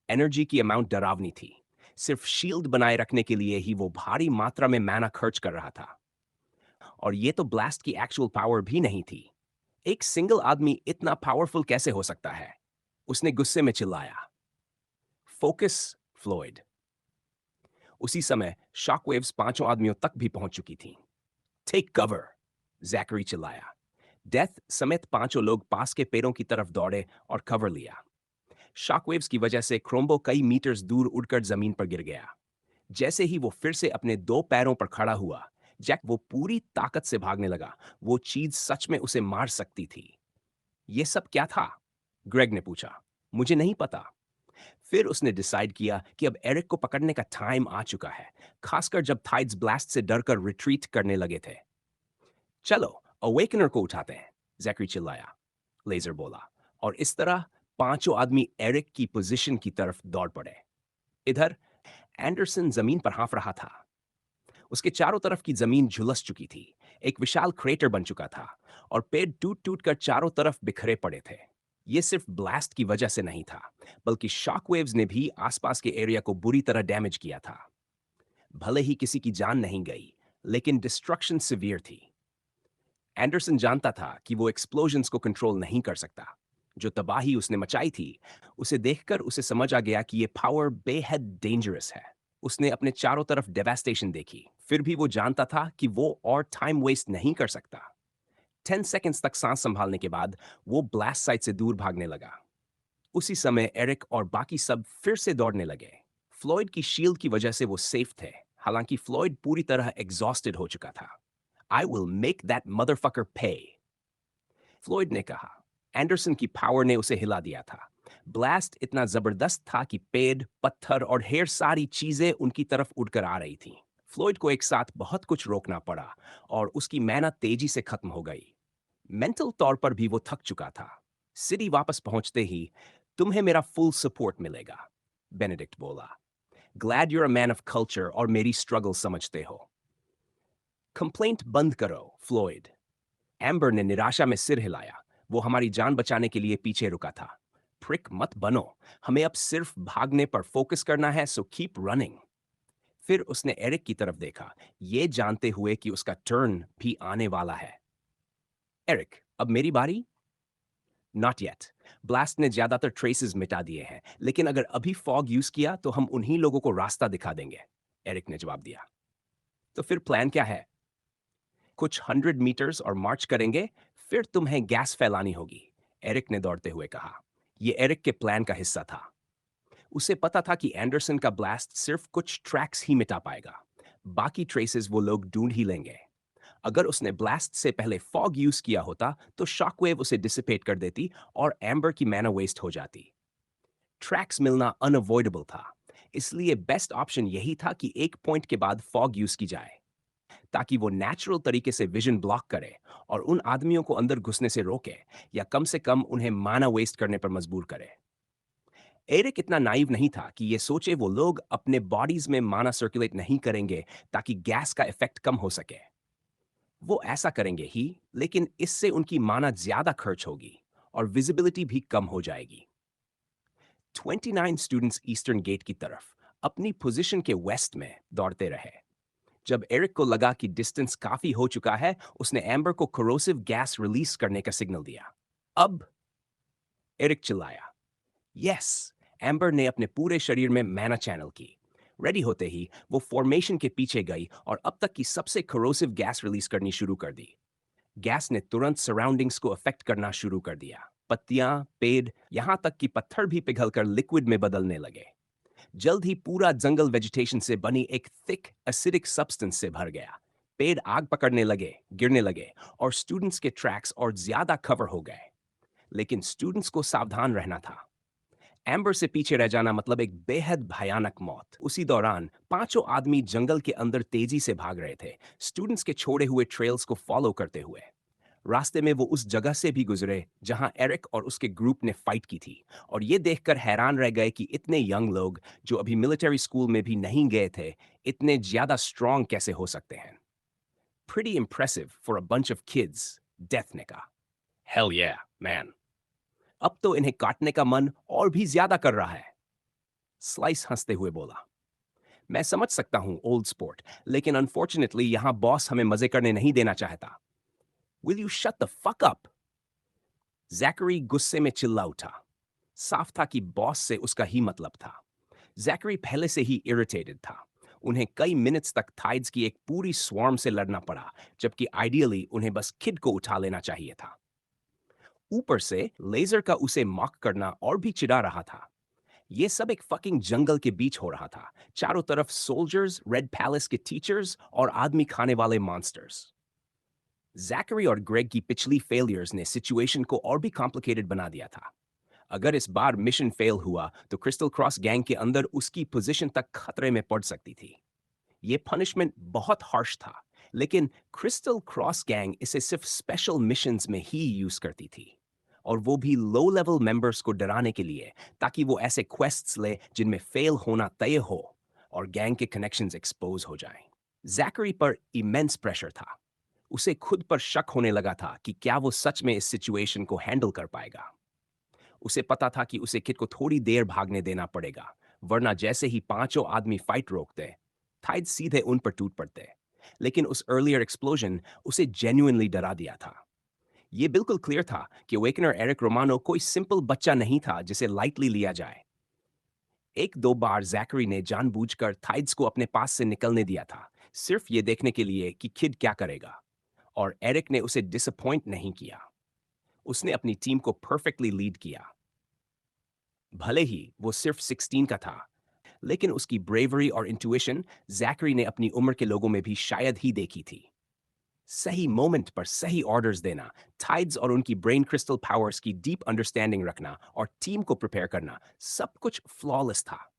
एनर्जी की अमाउंट डरावनी थी। सिर्फ शील्ड बनाए रखने के लिए ही वो भारी मात्रा में मैना खर्च कर रहा था। और ये तो ब्लास्ट की एक्चुअल पावर भी नहीं थी। एक सिंगल आदमी इतना पावरफुल कैसे हो सकता है? उसने गुस्से में चिल्लाया। फोकस, फ्लोइड। उसी समय शॉकवेव्स पांचों आदमियों तक भी पहुंच चुकी थीं। टेक कवर, जैकरी चिल्लाया। डेथ समेत पांचों लोग पास के पेड़ों की तरफ दौड़े और कवर लिया। शॉकवेव्स की वजह से क्रोम्बो कई मीटर्स दूर उड़कर जमीन पर गिर गया। जैसे ही वो फिर से अपने 2 पैरों पर खड़ा हुआ, जैक वो पूरी ताकत से भागने लगा। वो चीज सच में उसे मार सकती थी। ये सब क्या था? ग्रेग ने पूछा। मुझे नहीं पता। फिर उसने डिसाइड किया कि अब एरिक को पकड़ने का टाइम आ चुका है, खासकर जब थाइड्स ब्लास्ट से डरकर रिट्रीट करने लगे थे। चलो, अवेकनर को उठाते हैं, जैकरी चिल्लाया। लेजर बोला, और इस तरह पांचों आदमी एरिक की पोजीशन की तरफ दौड़ पड़े। इधर एंडरसन जमीन पर हाँफ रहा था। उसके चारों तरफ की जमीन झुलस चुकी थी, एक विशाल क्रेटर बन चुका था, और पेड़ टूट टूट कर चारों तरफ बिखरे पड़े थे। ये सिर्फ ब्लास्ट की वजह से नहीं था, बल्कि शॉकवेव्स ने भी आसपास के एरिया को बुरी तरह डैमेज किया था। भले ही किसी की जान नहीं गई, लेकिन डिस्ट्रक्शन सिवियर थी। एंडरसन जानता था कि वो एक्सप्लोजन्स को कंट्रोल नहीं कर सकता। जो तबाही उसने मचाई थी, उसे देखकर उसे समझ आ गया कि ये पावर बेहद डेंजरस है। उसने अपने चारों तरफ डेवास्टेशन देखी, फिर भी वो जानता था कि वो और टाइम वेस्ट नहीं कर सकता। 10 सेकंड्स तक सांस संभालने के बाद वो ब्लास्ट साइट से दूर भागने लगा। उसी समय एरिक और बाकी सब फिर से दौड़ने लगे। फ्लॉयड की शील्ड की वजह से वो सेफ थे, हालांकि फ्लॉयड पूरी तरह एग्जॉस्टेड हो चुका था। I will make that motherfucker पे, फ्लॉयड ने कहा। एंडरसन की पावर ने उसे हिला दिया था। ब्लास्ट इतना जबरदस्त था कि पेड़, पत्थर और ढेर सारी चीजें उनकी तरफ उड़कर आ रही थीं। फ्लॉयड को एक साथ बहुत कुछ रोकना पड़ा और उसकी मेहनत तेजी से खत्म हो गई। मेंटल तौर पर भी वो थक चुका था। सिटी वापस पहुंचते ही, तुम्हें मेरा फुल सपोर्ट मिलेगा, बेनेडिक्ट बोला। Glad you're a man of culture और मेरी स्ट्रगल समझते हो। कंप्लेंट बंद करो, फ्लॉयड। एम्बर ने निराशा में सिर हिलाया। वो हमारी जान बचाने के लिए पीछे रुका था। प्रिक मत बनो। हमें अब सिर्फ भागने पर फोकस करना है, सो कीप रनिंग। फिर उसने एरिक की तरफ देखा, ये जानते हुए कि उसका टर्न भी आने वाला है। एरिक, अब मेरी बारी? Not yet. ब्लास्ट ने ज्यादातर ट्रेसेस मिटा दिए हैं, लेकिन अगर अभी फॉग यूज किया तो हम उन्हीं लोगों को रास्ता दिखा देंगे, एरिक ने जवाब दिया। तो फिर प्लान क्या है? कुछ 100 मीटर्स और मार्च करेंगे, फिर तुम्हें गैस फैलानी होगी, एरिक ने दौड़ते हुए कहा। यह एरिक के प्लान का हिस्सा था। उसे पता था कि एंडरसन का ब्लास्ट सिर्फ कुछ ट्रैक्स ही मिटा पाएगा, बाकी ट्रेसेस वो लोग ढूंढ ही लेंगे। अगर उसने ब्लास्ट से पहले फॉग यूज किया होता तो शॉकवेव उसे डिसिपेट कर देती और एम्बर की मैना वेस्ट हो जाती। ट्रैक्स मिलना अनअवॉइडेबल था, इसलिए बेस्ट ऑप्शन यही था कि एक पॉइंट के बाद फॉग यूज की जाए, ताकि वो नेचुरल तरीके से विजन ब्लॉक करे और उन आदमियों को अंदर घुसने से रोके, या कम से कम उन्हें माना वेस्ट करने पर मजबूर करे। एरिक इतना नाइव नहीं था कि ये सोचे वो लोग अपने बॉडीज में माना सर्कुलेट नहीं करेंगे ताकि गैस का इफेक्ट कम हो सके। वो ऐसा करेंगे ही, लेकिन इससे उनकी माना ज्यादा खर्च होगी और विजिबिलिटी भी कम हो जाएगी। 29 स्टूडेंट्स ईस्टर्न गेट की तरफ अपनी पोजीशन के वेस्ट में दौड़ते रहे। जब एरिक को लगा कि डिस्टेंस काफी हो चुका है, उसने एम्बर को कोरोसिव गैस रिलीज करने का सिग्नल दिया। अब एरिक चिल्लाया। यस। एम्बर ने अपने पूरे शरीर में मैना चैनल की। रेडी होते ही वो फॉर्मेशन के पीछे गई और अब तक की सबसे कोरोसिव गैस रिलीज करनी शुरू कर दी। गैस ने तुरंत सराउंडिंग्स को अफेक्ट करना शुरू कर दिया। पत्तियां, पेड़, यहां तक कि पत्थर भी पिघलकर लिक्विड में बदलने लगे। जल्द ही पूरा जंगल वेजिटेशन से बनी एक थिक एसिडिक सब्सटेंस से भर गया। पेड़ आग पकड़ने लगे, गिरने लगे और स्टूडेंट्स के ट्रैक्स और ज्यादा कवर हो गए। लेकिन स्टूडेंट्स को सावधान रहना था। एम्बर से पीछे रह जाना मतलब एक बेहद भयानक मौत। उसी दौरान पांचों आदमी जंगल के अंदर तेजी से भाग रहे थे, स्टूडेंट्स के छोड़े हुए ट्रेल्स को फॉलो करते हुए। रास्ते में वो उस जगह से भी गुजरे जहां एरिक और उसके ग्रुप ने फाइट की थी, और ये देखकर हैरान रह गए कि इतने यंग लोग जो अभी मिलिट्री स्कूल में भी नहीं गए थे, इतने ज्यादा स्ट्रांग कैसे हो सकते हैं। Pretty impressive for a bunch of kids, death ने कहा। Hell yeah, man. अब तो इन्हें काटने का मन और भी ज्यादा कर रहा है। स्लाइस हंसते हुए बोला। मैं समझ सकता हूं ओल्ड स्पोर्ट, लेकिन अनफॉर्चुनेटली यहां बॉस हमें मजे करने नहीं देना चाहता। Will you shut the fuck up? Zachary गुस्से में चिल्ला उठा। साफ था कि बॉस से उसका ही मतलब था। जैकरी पहले से ही इरिटेटेड था। उन्हें कई मिनट्स तक थाइड्स की एक पूरी स्वार्म से लड़ना पड़ा, जबकि आइडियली उन्हें बस किड को उठा लेना चाहिए था। ऊपर से लेजर का उसे मॉक करना और भी चिढ़ा रहा था। ये सब एक फकिंग जंगल के बीच हो रहा था। चारों तरफ सोल्जर्स, रेड पैलेस के टीचर्स और आदमी खाने वाले मॉन्स्टर्स। जैकरी और ग्रेग की पिछली फेलियर्स ने सिचुएशन को और भी कॉम्प्लिकेटेड बना दिया था। अगर इस बार मिशन फेल हुआ तो क्रिस्टल क्रॉस गैंग के अंदर उसकी पोजीशन तक खतरे में पड़ सकती थी। ये पनिशमेंट बहुत हार्श था, लेकिन क्रिस्टल क्रॉस गैंग इसे सिर्फ स्पेशल मिशंस में ही यूज करती थी, और वो भी लो लेवल मेंबर्स को डराने के लिए, ताकि वो ऐसे क्वेस्ट्स ले जिनमें फेल होना तय हो और गैंग के कनेक्शंस एक्सपोज हो जाएं। जैकरी पर इमेंस प्रेशर था। उसे खुद पर शक होने लगा था कि क्या वो सच में इस सिचुएशन को हैंडल कर पाएगा। उसे पता था कि उसे किड को थोड़ी देर भागने देना पड़ेगा, वरना जैसे ही पांचों आदमी फाइट रोकते, थाइड सीधे उन पर टूट पड़ते। लेकिन उस अर्लियर एक्सप्लोजन उसे जेन्युइनली डरा दिया था। यह बिल्कुल क्लियर था कि अवेकनर एरिक रोमानो कोई सिंपल बच्चा नहीं था जिसे लाइटली लिया जाए। एक दो बार जैकरी ने जानबूझकर थाइड्स को अपने पास से निकलने दिया था, सिर्फ ये देखने के लिए कि किड क्या करेगा, और एरिक ने उसे डिसअपॉइंट नहीं किया। उसने अपनी टीम को परफेक्टली लीड किया। भले ही वो सिर्फ 16 का था, लेकिन उसकी ब्रेवरी और इंट्यूशन जैकरी ने अपनी उम्र के लोगों में भी शायद ही देखी थी। सही मोमेंट पर सही ऑर्डर्स देना, टाइड्स और उनकी ब्रेन क्रिस्टल पावर्स की डीप अंडरस्टैंडिंग रखना और टीम को प्रिपेयर करना, सब कुछ फ्लॉलेस था।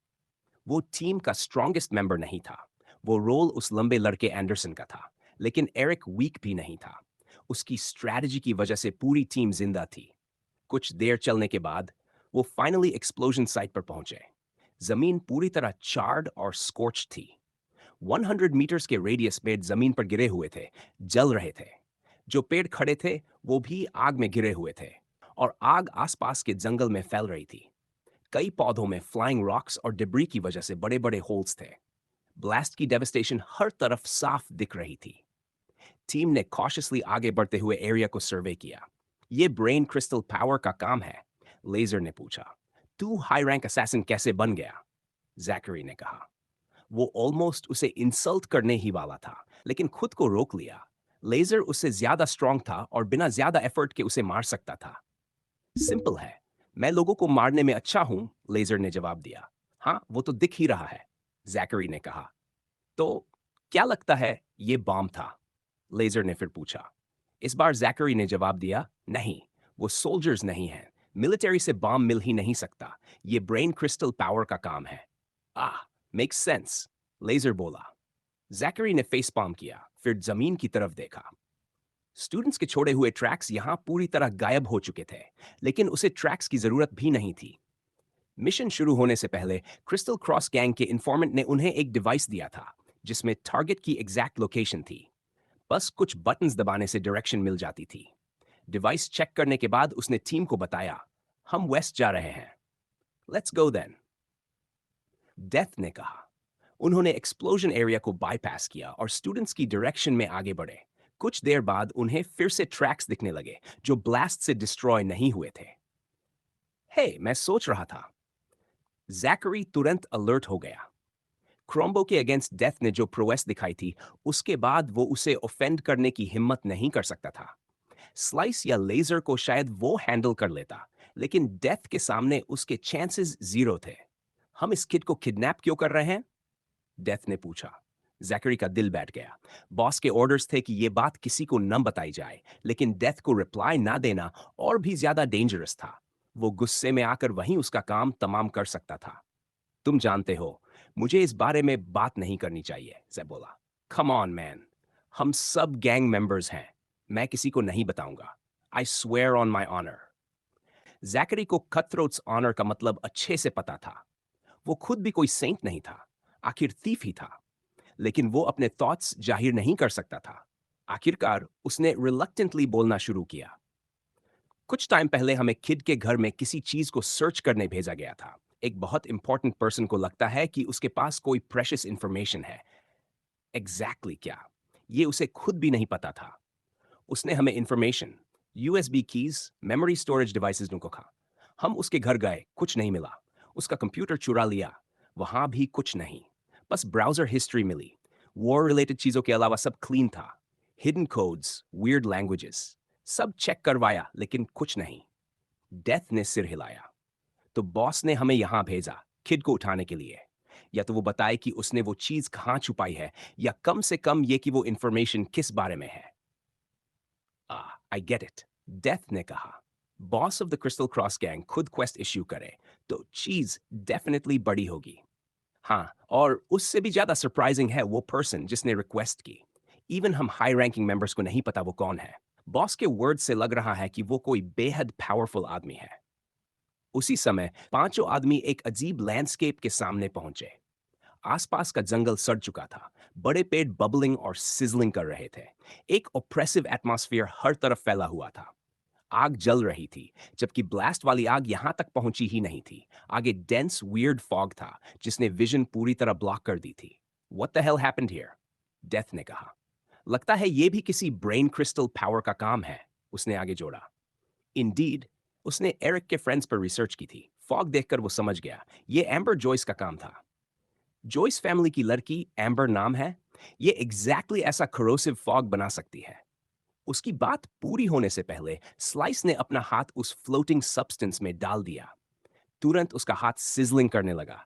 वो टीम का स्ट्रॉन्गेस्ट मेंबर नहीं था। वो रोल उस लंबे लड़के एंडरसन का था, लेकिन एरिक वीक भी नहीं था। उसकी स्ट्रैटेजी की वजह से पूरी टीम जिंदा थी। कुछ देर चलने के बाद वो फाइनली एक्सप्लोजन साइट पर पहुंचे। जमीन पूरी तरह चार्ड और स्कॉच थी। 100 मीटर्स के रेडियस में जमीन पर गिरे हुए थे, जल रहे थे। जो पेड़ खड़े थे वो भी आग में गिरे हुए थे, और आग आसपास के जंगल में फैल रही थी। कई पौधों में फ्लाइंग रॉक्स और डिब्री की वजह से बड़े बड़े होल्स थे। ब्लास्ट की डेवस्टेशन हर तरफ साफ दिख रही थी। टीम ने कॉशियसली आगे बढ़ते हुए एरिया को सर्वे किया। ये ब्रेन क्रिस्टल पावर का काम है, लेजर ने पूछा। तू हाई रैंक असैसिन कैसे बन गया? जैकरी ने कहा। वो ऑलमोस्ट उसे इंसल्ट करने ही वाला था, लेकिन खुद को रोक लिया। लेजर उससे ज्यादा स्ट्रांग था और बिना ज्यादा एफर्ट के उसे मार सकता था। सिंपल है, मैं लोगों को मारने में अच्छा हूं, लेजर ने जवाब दिया। हाँ, वो तो दिख ही रहा है, जैकरी ने कहा। तो क्या लगता है ये बॉम्ब था? लेजर ने फिर पूछा। इस बार जैकरी ने जवाब दिया, नहीं, वो सोल्जर्स नहीं हैं। मिलिट्री से बॉम्ब मिल ही नहीं सकता। ये ब्रेन क्रिस्टल पावर का काम है। आह, मेक्स सेंस, लेजर बोला। जैकरी ने फेस पाम किया, फिर जमीन की तरफ देखा। स्टूडेंट्स के छोड़े हुए ट्रैक्स यहां पूरी तरह गायब हो चुके थे, लेकिन उसे ट्रैक्स की जरूरत भी नहीं थी। मिशन शुरू होने से पहले क्रिस्टल क्रॉस गैंग के इन्फॉर्मेंट ने उन्हें एक डिवाइस दिया था, जिसमें टारगेट की एग्जैक्ट लोकेशन थी। बस कुछ बटन्स दबाने से डायरेक्शन मिल जाती थी। डिवाइस चेक करने के बाद उसने टीम को बताया, हम वेस्ट जा रहे हैं। लेट्स गो देन, डेथ ने कहा। उन्होंने एक्सप्लोजन एरिया को बाईपास किया और स्टूडेंट्स की डायरेक्शन में आगे बढ़े। कुछ देर बाद उन्हें फिर से ट्रैक्स दिखने लगे जो ब्लास्ट से डिस्ट्रॉय नहीं हुए थे। हे, मैं सोच रहा था। जैकरी तुरंत अलर्ट हो गया। क्रोम्बो के अगेंस्ट डेथ ने जो प्रोएस दिखाई थी, उसके बाद वो उसे ऑफेंड करने की हिम्मत नहीं कर सकता था। स्लाइस या लेजर को शायद वो हैंडल कर लेता, लेकिन डेथ के सामने उसके चांसेस जीरो थे। हम इस किड को किडनैप क्यों कर रहे हैं? डेथ ने पूछा। जैकरी का दिल बैठ गया। बॉस के ऑर्डर्स थे कि ये बात किसी को न बताई जाए, लेकिन डेथ को रिप्लाई ना देना और भी ज्यादा डेंजरस था। वो गुस्से में आकर वहीं उसका काम तमाम कर सकता था। तुम जानते हो, मुझे इस बारे में बात नहीं करनी चाहिए, जैब बोला। कम ऑन मैन, हम सब गैंग मेंबर्स हैं। मैं किसी को नहीं बताऊंगा। I swear on my honour. Zachary को कटथ्रोट्स ऑनर का मतलब अच्छे से पता था। वो खुद भी कोई सेंट नहीं था, आखिर थीफ ही था। लेकिन वो अपने थॉट्स जाहिर नहीं कर सकता था। आखिरकार उसने रिलक्टेंटली बोलना शुरू किया। कुछ टाइम पहले हमें किड के घर में किसी चीज को सर्च करने भेजा गया था। एक बहुत इंपॉर्टेंट पर्सन को लगता है कि उसके पास कोई प्रेशियस इंफॉर्मेशन है। एग्जैक्टली क्या, ये उसे खुद भी नहीं पता था। उसने हमें information, USB keys, memory storage devices को कहा। हम उसके घर गए, कुछ नहीं मिला। उसका कंप्यूटर चुरा लिया, वहां भी कुछ नहीं। बस ब्राउजर हिस्ट्री मिली। वॉर रिलेटेड चीजों के अलावा सब क्लीन था। हिडन कोड्स, वियर्ड लैंग्वेजेस, सब चेक करवाया लेकिन कुछ नहीं। डेथ ने सिर हिलाया। तो बॉस ने हमें यहां भेजा किड को उठाने के लिए। या तो वो बताए कि उसने वो चीज कहां छुपाई है, या कम से कम ये कि वो इंफॉर्मेशन किस बारे में है। आई गेट इट, डेथ ने कहा। Boss of the crystal cross gang खुद क्वेस्ट इश्यू करे तो चीज डेफिनेटली बड़ी होगी। हाँ, और उससे भी ज्यादा सरप्राइजिंग है वो पर्सन जिसने रिक्वेस्ट की। इवन हम हाई रैंकिंग मेंबर्स को नहीं पता वो कौन है। बॉस के वर्ड से लग रहा है कि वो कोई बेहद पावरफुल आदमी है। उसी समय पांचों आदमी एक अजीब लैंडस्केप के सामने पहुंचे। आसपास का जंगल सड़ चुका था। बड़े पेड़ बबलिंग और सिजलिंग कर रहे थे। एक ऑप्रेसिव एटमॉस्फेयर हर तरफ फैला हुआ था। आग जल रही थी, जबकि ब्लास्ट वाली आग यहां तक पहुंची ही नहीं थी। आगे डेंस वियर्ड फॉग था जिसने विजन पूरी तरह ब्लॉक कर दी थी। What the hell happened here? Death ने कहा। लगता है ये भी किसी ब्रेन क्रिस्टल पावर का काम है, उसने आगे जोड़ा। इंडीड, उसने एरिक के फ्रेंड्स पर रिसर्च की थी। फॉग देखकर वो समझ गया ये एम्बर जॉयस का काम था। जॉयस फैमिली की लड़की एम्बर नाम है। ये एग्जैक्टली ऐसा करोसिव फॉग बना सकती है। उसकी बात पूरी होने से पहले स्लाइस ने अपना हाथ उस फ्लोटिंग सब्सटेंस में डाल दिया। तुरंत उसका हाथ सिजलिंग करने लगा।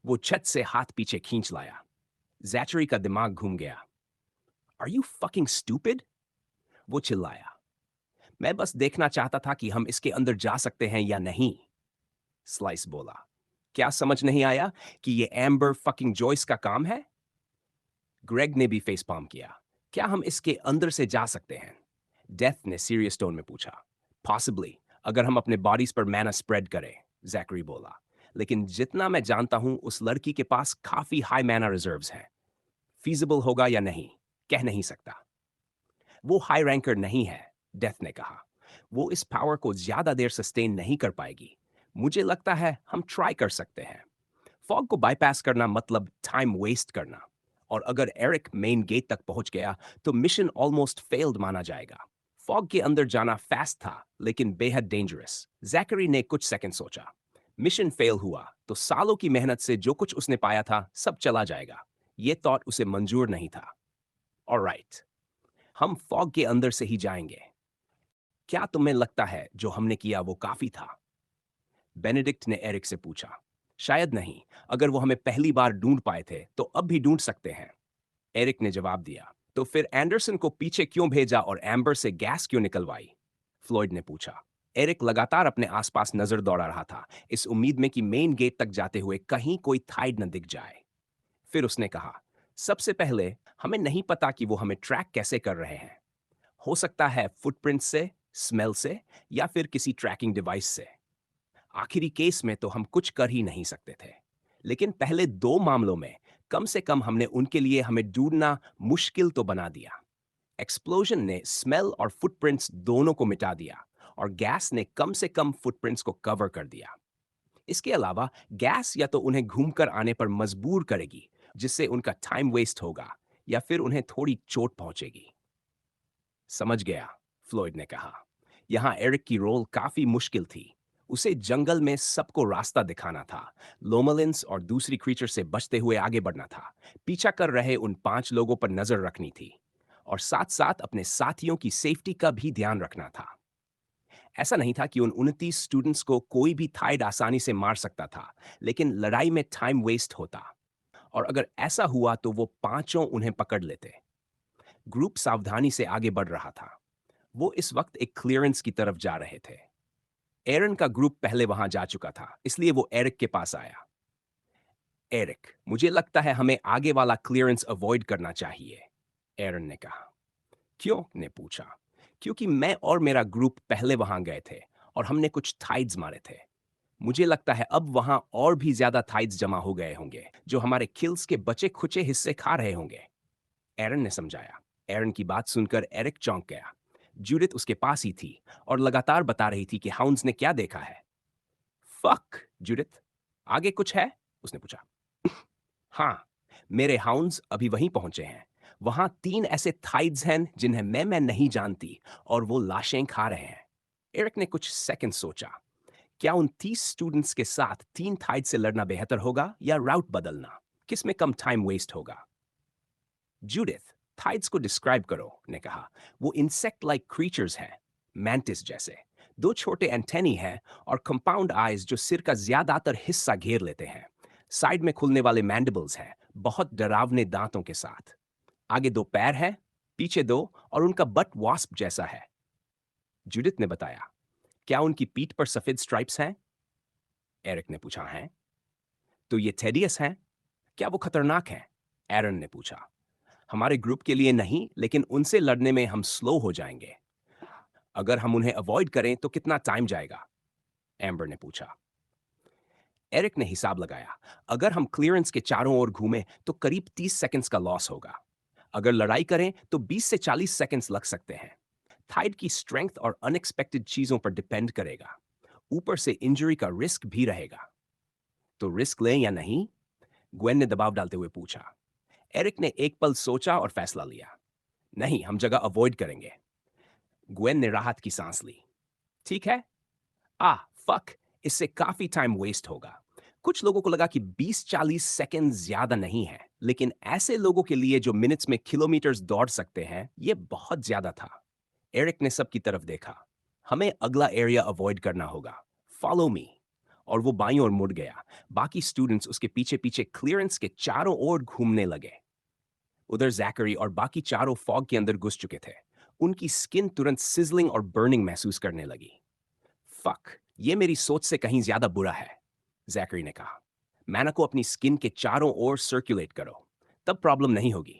वो छत से हाथ पीछे खींच लाया। जैचरी का दिमाग घूम गया। Are you fucking stupid? वो चिल्लाया। मैं बस देखना चाहता था कि हम इसके अंदर जा सकते हैं या नहीं, स्लाइस बोला। क्या समझ नहीं आया कि ये एम्बर फकिंग जॉयस का काम है? ग्रेग ने भी फेस पाम किया। क्या हम इसके अंदर से जा सकते हैं? डेथ ने सीरियस टोन में पूछा। पॉसिबली, अगर हम अपने बॉडीज पर मैना स्प्रेड करें, जैकरी बोला। लेकिन जितना मैं जानता हूं उस लड़की के पास काफी हाई मैना रिजर्व्स हैं। फीजिबल होगा या नहीं, कह नहीं सकता। वो हाई रैंकर नहीं है, डेथ ने कहा। वो इस पावर को ज्यादा देर सस्टेन नहीं कर पाएगी। मुझे लगता है हम ट्राई कर सकते हैं। फॉग को बाईपास करना मतलब टाइम वेस्ट करना। और अगर एरिक मेन गेट तक पहुंच गया तो मिशन ऑलमोस्ट फेल्ड माना जाएगा। फॉग के अंदर जाना फास्ट था लेकिन बेहद डेंजरस। जैकरी ने कुछ सेकंड सोचा। मिशन फेल हुआ तो सालों की मेहनत से जो कुछ उसने पाया था सब चला जाएगा। ये थॉट उसे मंजूर नहीं था। ऑलराइट, हम फॉग के अंदर से ही जाएंगे। क्या तुम्हें लगता है जो हमने किया वो काफी था? बेनेडिक्ट ने एरिक से पूछा। शायद नहीं। अगर वो हमें पहली बार ढूंढ पाए थे तो अब भी ढूंढ सकते हैं, एरिक ने जवाब दिया। तो फिर एंडरसन को पीछे क्यों भेजा और एम्बर से गैस क्यों निकलवाई? फ्लॉयड ने पूछा। एरिक लगातार अपने आसपास नजर दौड़ा रहा था, इस उम्मीद में कि मेन गेट तक जाते हुए कहीं कोई थाइड न दिख जाए। फिर उसने कहा, सबसे पहले हमें नहीं पता कि वो हमें ट्रैक कैसे कर रहे हैं। हो सकता है फुटप्रिंट से, स्मेल से, या फिर किसी ट्रैकिंग डिवाइस से। आखिरी केस में तो हम कुछ कर ही नहीं सकते थे। लेकिन पहले दो मामलों में कम से कम हमने उनके लिए हमें ढूंढना मुश्किल तो बना दिया। एक्सप्लोजन ने स्मेल और फुटप्रिंट्स दोनों को मिटा दिया और गैस ने कम से कम फुटप्रिंट्स को कवर कर दिया। इसके अलावा गैस या तो उन्हें घूमकर आने पर मजबूर करेगी, जिससे उनका टाइम वेस्ट होगा, या फिर उन्हें थोड़ी चोट पहुंचेगी। समझ गया, फ्लॉयड ने कहा। यहां एरिक की रोल काफी मुश्किल थी। उसे जंगल में सबको रास्ता दिखाना था, लोमलिंस और दूसरी क्रीचर से बचते हुए आगे बढ़ना था, पीछा कर रहे उन 5 लोगों पर नजर रखनी थी, और साथ साथ अपने साथियों की सेफ्टी का भी ध्यान रखना था। ऐसा नहीं था कि उन 29 स्टूडेंट्स को कोई भी थाइड आसानी से मार सकता था, लेकिन लड़ाई में टाइम वेस्ट होता, और अगर ऐसा हुआ तो वो पांचों उन्हें पकड़ लेते। ग्रुप सावधानी से आगे बढ़ रहा था। वो इस वक्त एक क्लियरेंस की तरफ जा रहे थे। एरन का ग्रुप पहले वहां जा चुका था, इसलिए वो एरिक के पास आया। एरिक, मुझे लगता है हमें आगे वाला क्लियरेंस अवॉइड करना चाहिए, एरन ने कहा। क्यों? ने पूछा। क्योंकि मैं और मेरा ग्रुप पहले वहां गए थे और हमने कुछ थाइड्स मारे थे। मुझे लगता है अब वहां और भी ज्यादा थाइड्स जमा हो गए होंगे, जो हमारे किल्स के बचे खुचे हिस्से खा रहे होंगे, एरन ने समझाया। एरन की बात सुनकर एरिक चौंक गया। जूडिथ उसके पास ही थी और लगातार बता रही थी कि हाउंड्स ने क्या देखा है। फक, जूडिथ, आगे कुछ है? उसने पूछा। हाँ, मेरे हाउंड्स अभी वहीं पहुंचे हैं। वहां 3 ऐसे थाइड्स हैं जिन्हें मैं नहीं जानती, और वो लाशें खा रहे हैं। एरिक ने कुछ सेकंड सोचा। क्या उन 30 स्टूडेंट्स के साथ 3 थाइड से लड़ना बेहतर होगा या राउट बदलना? किस में कम टाइम वेस्ट होगा? जूडिथ, थाइड्स को डिस्क्राइब करो, ने कहा। वो इंसेक्ट लाइक क्रीचर्स हैं, मैंटिस जैसे। 2 छोटे एंटेनी हैं और कंपाउंड आइज जो सिर का ज्यादातर हिस्सा घेर लेते हैं। साइड में खुलने वाले मैंडिबल्स हैं, बहुत डरावने दांतों के साथ। आगे 2 पैर हैं, पीछे 2, और उनका बट वास्प जैसा है। जूडिथ ने बताया। क्या उनकी पीठ पर सफेद स्ट्राइप्स हैं? एरिक ने पूछा। हैं? तो ये टेडियस हैं? क्या वो खतरनाक हैं? एरन ने पूछा। हमारे ग्रुप के लिए नहीं, लेकिन उनसे लड़ने में हम स्लो हो जाएंगे। अगर हम उन्हें अवॉइड करें तो कितना टाइम जाएगा? एम्बर ने पूछा। एरिक ने हिसाब लगाया। अगर हम क्लियरेंस के चारों ओर घूमें तो करीब 30 सेकंड्स का लॉस होगा। अगर लड़ाई करें तो 20 से 40 सेकंड्स लग सकते हैं। थाइड की स्ट्रेंथ और अनएक्सपेक्टेड चीजों पर डिपेंड करेगा। ऊपर से इंजरी का रिस्क भी रहेगा। तो रिस्क लें या नहीं? ग्वेन ने दबाव डालते हुए पूछा। एरिक ने एक पल सोचा और फैसला लिया। नहीं, हम जगह अवॉइड करेंगे। ग्वेन ने राहत की सांस ली। ठीक है। फक, इससे काफी टाइम वेस्ट होगा। कुछ लोगों को लगा कि 20-40 सेकंड ज्यादा नहीं है, लेकिन ऐसे लोगों के लिए जो मिनट्स में किलोमीटर्स दौड़ सकते हैं, ये बहुत ज्यादा था। एरिक ने सबकी तरफ देखा। हमें अगला एरिया अवॉइड करना होगा। Follow me. और वो बाईं ओर मुड़ गया। बाकी स्टूडेंट्स उसके पीछे पीछे क्लियरेंस के चारों ओर घूमने लगे। उधर जैकरी और बाकी चारों फॉग के अंदर घुस चुके थे। उनकी स्किन तुरंत सिजलिंग और बर्निंग महसूस करने लगी। फक, ये मेरी सोच से कहीं ज्यादा बुरा है, जैकरी ने कहा। मैना को अपनी स्किन के चारों ओर सर्कुलेट करो, तब प्रॉब्लम नहीं होगी,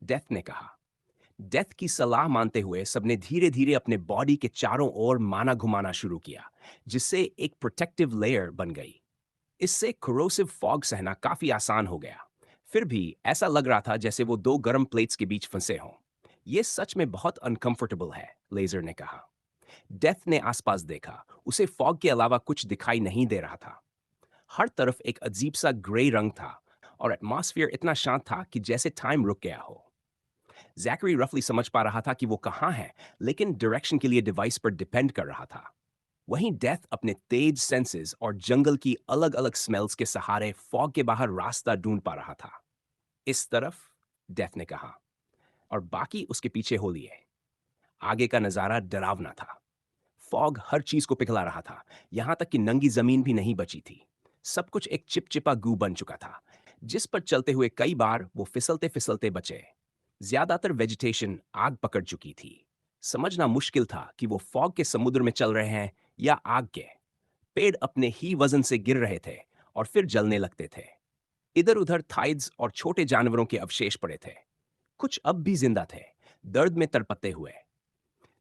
डेथ ने कहा। डेथ की सलाह मानते हुए सबने धीरे धीरे अपने बॉडी के चारों ओर माना घुमाना शुरू किया, जिससे एक प्रोटेक्टिव लेयर बन गई। इससे कोरोसिव फॉग सहना काफी आसान हो गया। फिर भी ऐसा लग रहा था जैसे वो 2 गर्म प्लेट्स के बीच फंसे हों। ये सच में बहुत अनकंफर्टेबल है, लेजर ने कहा। डेथ ने आसपास देखा। उसे फॉग के अलावा कुछ दिखाई नहीं दे रहा था। हर तरफ एक अजीब सा ग्रे रंग था, और एटमॉस्फेयर इतना शांत था कि जैसे टाइम रुक गया हो। जैकरी रफली समझ पा रहा था कि वो कहाँ है, लेकिन डायरेक्शन के लिए डिवाइस पर डिपेंड कर रहा था। वहीं डेथ अपने तेज सेंसेस और जंगल की अलग अलग स्मेल्स के सहारे फॉग के बाहर रास्ता ढूंढ पा रहा था। इस तरफ, डेथ ने कहा, और बाकी उसके पीछे हो लिए। आगे का नजारा डरावना था। फॉग हर चीज को पिघला रहा था, यहां तक कि नंगी जमीन भी नहीं बची थी। सब कुछ एक चिपचिपा गू बन चुका था, जिस पर चलते हुए कई बार वो फिसलते फिसलते बचे। ज्यादातर वेजिटेशन आग पकड़ चुकी थी। समझना मुश्किल था कि वो फॉग के समुद्र में चल रहे हैं या आग के। पेड़ अपने ही वजन से गिर रहे थे और फिर जलने लगते थे। इधर उधर थाइड्स और छोटे जानवरों के अवशेष पड़े थे। कुछ अब भी जिंदा थे, दर्द में तड़पते हुए।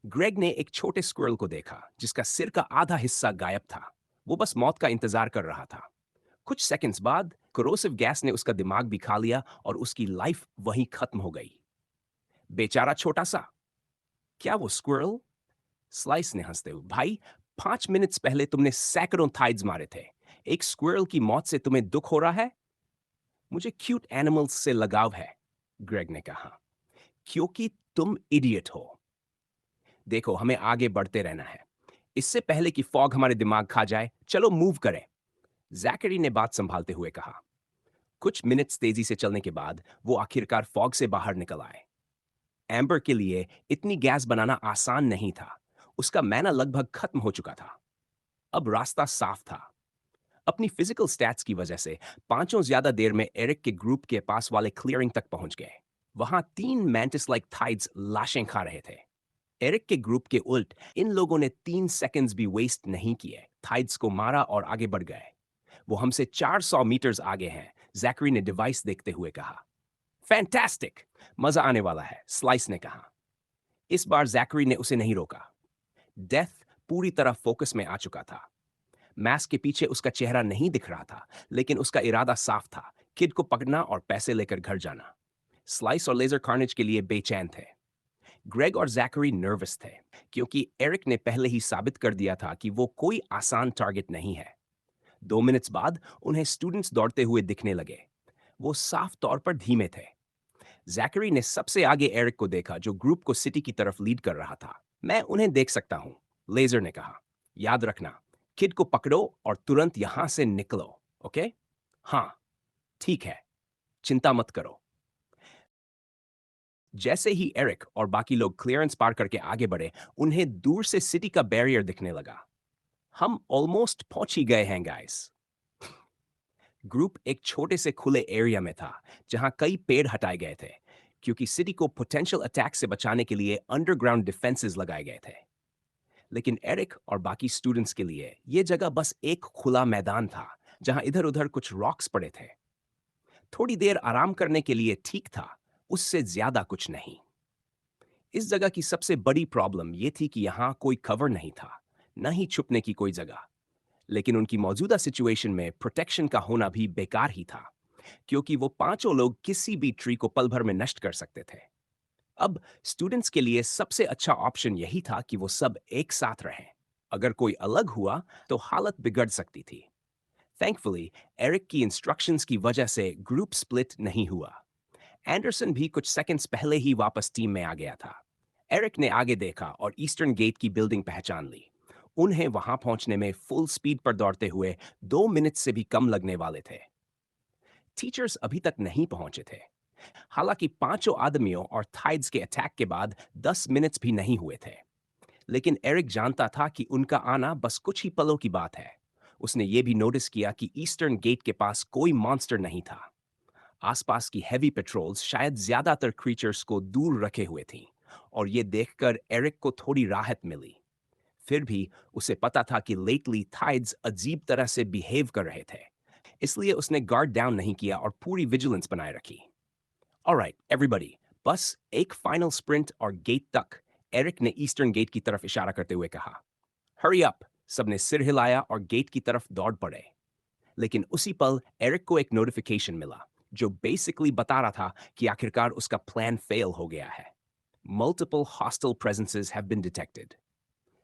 ग्रेग ने एक छोटे स्क्विरल को देखा जिसका सिर का आधा हिस्सा गायब था। वो बस मौत का इंतजार कर रहा था। कुछ सेकंड्स बाद कोरोसिव गैस ने उसका दिमाग भी खा लिया और उसकी लाइफ वहीं खत्म हो गई। बेचारा छोटा सा। क्या वो स्क्विरल? स्लाइस ने हंसते हुए, भाई 5 मिनट्स पहले तुमने सैकड़ों थाइड्स मारे थे। एक स्क्विरल की मौत से तुम्हें दुख हो रहा है? मुझे क्यूट एनिमल्स से लगाव है, ग्रेग ने कहा। क्योंकि तुम इडियट हो। देखो, हमें आगे बढ़ते रहना है। इससे पहले कि फॉग हमारे दिमाग खा जाए, चलो मूव करें, जैकरी ने बात संभालते हुए कहा। कुछ मिनट्स तेजी से चलने के बाद वो आखिरकार फॉग से बाहर निकल आए। एम्बर के लिए इतनी गैस बनाना आसान नहीं था। उसका मैना लगभग खत्म हो चुका था। अब रास्ता साफ था। अपनी फिजिकल स्टैट्स की वजह से पांचों ज्यादा देर में एरिक के ग्रुप के पास वाले क्लियरिंग तक पहुंच गए। वहां 3 मैंटिस लाइक थाइड्स लाशें खा रहे थे। एरिक के ग्रुप के उल्ट इन लोगों ने 3 सेकंड्स भी वेस्ट नहीं किए, थाइड्स को मारा और आगे बढ़ गए। वो हमसे 400 मीटर्स आगे हैं, जैकरी ने डिवाइस देखते हुए कहा। फैंटास्टिक, मजा आने वाला है, स्लाइस ने कहा। इस बार जैकरी ने उसे नहीं रोका। डेथ पूरी तरह फोकस में आ चुका था। मास्क के पीछे उसका चेहरा नहीं दिख रहा था, लेकिन उसका इरादा साफ था, किड को पकड़ना और पैसे लेकर घर जाना। स्लाइस और लेजर कार्नेज के लिए बेचैन थे। ग्रेग और जैकरी नर्वस थे, क्योंकि एरिक ने पहले ही साबित कर दिया था कि वो कोई आसान टारगेट नहीं है। 2 मिनट्स बाद उन्हें स्टूडेंट्स दौड़ते हुए दिखने लगे। वो साफ तौर पर धीमे थे। जैकरी ने सबसे आगे एरिक को देखा, जो ग्रुप को सिटी की तरफ लीड कर रहा था। मैं उन्हें देख सकता हूं, लेजर ने कहा। याद रखना, किड को पकड़ो और तुरंत यहां से निकलो, ओके? हाँ, ठीक है, चिंता मत करो। जैसे ही एरिक और बाकी लोग क्लियरेंस पार करके आगे बढ़े, उन्हें दूर से सिटी का बैरियर दिखने लगा। हम ऑलमोस्ट पहुंच ही गए हैं, गाइस। ग्रुप एक छोटे से खुले एरिया में था, जहां कई पेड़ हटाए गए थे, क्योंकि सिटी को पोटेंशियल अटैक से बचाने के लिए अंडरग्राउंड डिफेंसेस लगाए गए थे। लेकिन एरिक और बाकी स्टूडेंट्स के लिए यह जगह बस एक खुला मैदान था, जहां इधर उधर कुछ रॉक्स पड़े थे। थोड़ी देर आराम करने के लिए ठीक था, उससे ज्यादा कुछ नहीं। इस जगह की सबसे बड़ी प्रॉब्लम यह थी कि यहां कोई कवर नहीं था, न ही छुपने की कोई जगह। लेकिन उनकी मौजूदा सिचुएशन में प्रोटेक्शन का होना भी बेकार ही था, क्योंकि वो पांचों लोग किसी भी ट्री को पल भर में नष्ट कर सकते थे। अब स्टूडेंट्स के लिए सबसे अच्छा ऑप्शन यही था कि वो सब एक साथ रहें। अगर कोई अलग हुआ तो हालत बिगड़ सकती थी। थैंकफुली एरिक की इंस्ट्रक्शंस की वजह से ग्रुप स्प्लिट नहीं हुआ। एंडरसन भी कुछ सेकंड्स पहले ही वापस टीम में आ गया था। एरिक ने आगे देखा और ईस्टर्न गेट की बिल्डिंग पहचान ली। उन्हें वहां पहुंचने में फुल स्पीड पर दौड़ते हुए 2 मिनट से भी कम लगने वाले थे। टीचर्स अभी तक नहीं पहुंचे थे। हालांकि पांचों आदमियों और थाइड्स के अटैक के बाद 10 मिनट्स भी नहीं हुए थे। लेकिन एरिक जानता था कि उनका आना बस कुछ ही पलों की बात है। उसने ये भी नोटिस किया कि ईस्टर्न गेट के पास कोई मॉन्स्टर नहीं था। आसपास की हैवी पेट्रोल्स शायद ज्यादातर क्रीचर्स को दूर रखे हुए थीं, और ये देखकर एरिक को थोड़ी राहत मिली। फिर भी उसे पता था कि लेटली थाइड्स अजीब तरह से बिहेव कर रहे थे, इसलिए उसने गार्ड डाउन नहीं किया और पूरी विजिलेंस बनाए रखी। ऑलराइट एवरीबॉडी, बस एक फाइनल स्प्रिंट और गेट तक, एरिक ने ईस्टर्न गेट की तरफ इशारा करते हुए कहा। हरी अप, सबने सिर हिलाया और गेट की तरफ दौड़ पड़े। लेकिन उसी पल एरिक को एक नोटिफिकेशन मिला, जो बेसिकली बता रहा था कि आखिरकार उसका प्लान फेल हो गया है। Multiple hostile presences have been detected.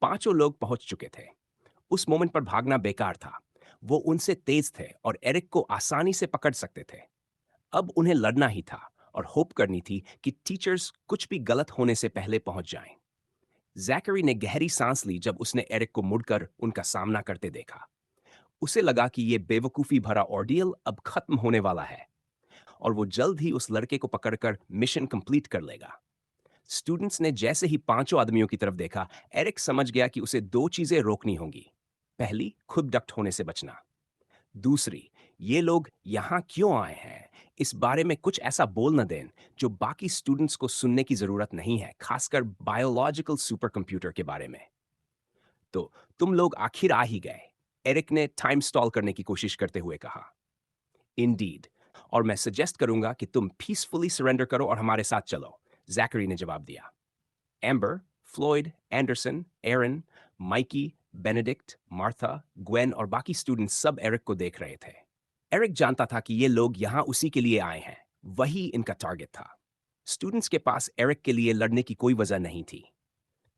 पांचों लोग पहुंच चुके थे। उस मोमेंट पर भागना बेकार था। वो उनसे तेज थे और एरिक को आसानी से पकड़ सकते थे। अब उन्हें लड़ना ही था और होप करनी थी कि टीचर्स कुछ भी गलत होने से पहले पहुंच जाएं। जैकरी ने गहरी सांस ली जब उसने एरिक को मुड़कर उनका सामना करते देखा। उसे लगा कि यह बेवकूफी भरा ऑर्डियल अब खत्म होने वाला है, और वो जल्द ही उस लड़के को पकड़कर मिशन कंप्लीट कर लेगा। स्टूडेंट्स ने जैसे ही पांचों आदमियों की तरफ देखा, एरिक समझ गया कि उसे दो चीजें रोकनी होंगी। पहली, खुद डक्ट होने से बचना। दूसरी, ये लोग यहां क्यों आए हैं, इस बारे में कुछ ऐसा बोल न दें जो बाकी स्टूडेंट्स को सुनने की जरूरत नहीं है, खासकर बायोलॉजिकल सुपर कंप्यूटर के बारे में। तो तुम लोग आखिर आ ही गए, एरिक ने टाइम स्टॉल करने की कोशिश करते हुए कहा। इंडीड, और मैं सजेस्ट करूंगा कि तुम पीसफुली सरेंडर करो और हमारे साथ चलो, जैकरी ने जवाब दिया। एम्बर, फ्लॉयड, एंडरसन, एरन, माइकी, बेनेडिक्ट, मार्था, ग्वेन और बाकी स्टूडेंट्स सब एरिक को देख रहे थे। एरिक जानता था कि ये लोग यहां उसी के लिए आए हैं, वही इनका टारगेट था। स्टूडेंट्स के पास एरिक के लिए लड़ने की कोई वजह नहीं थी।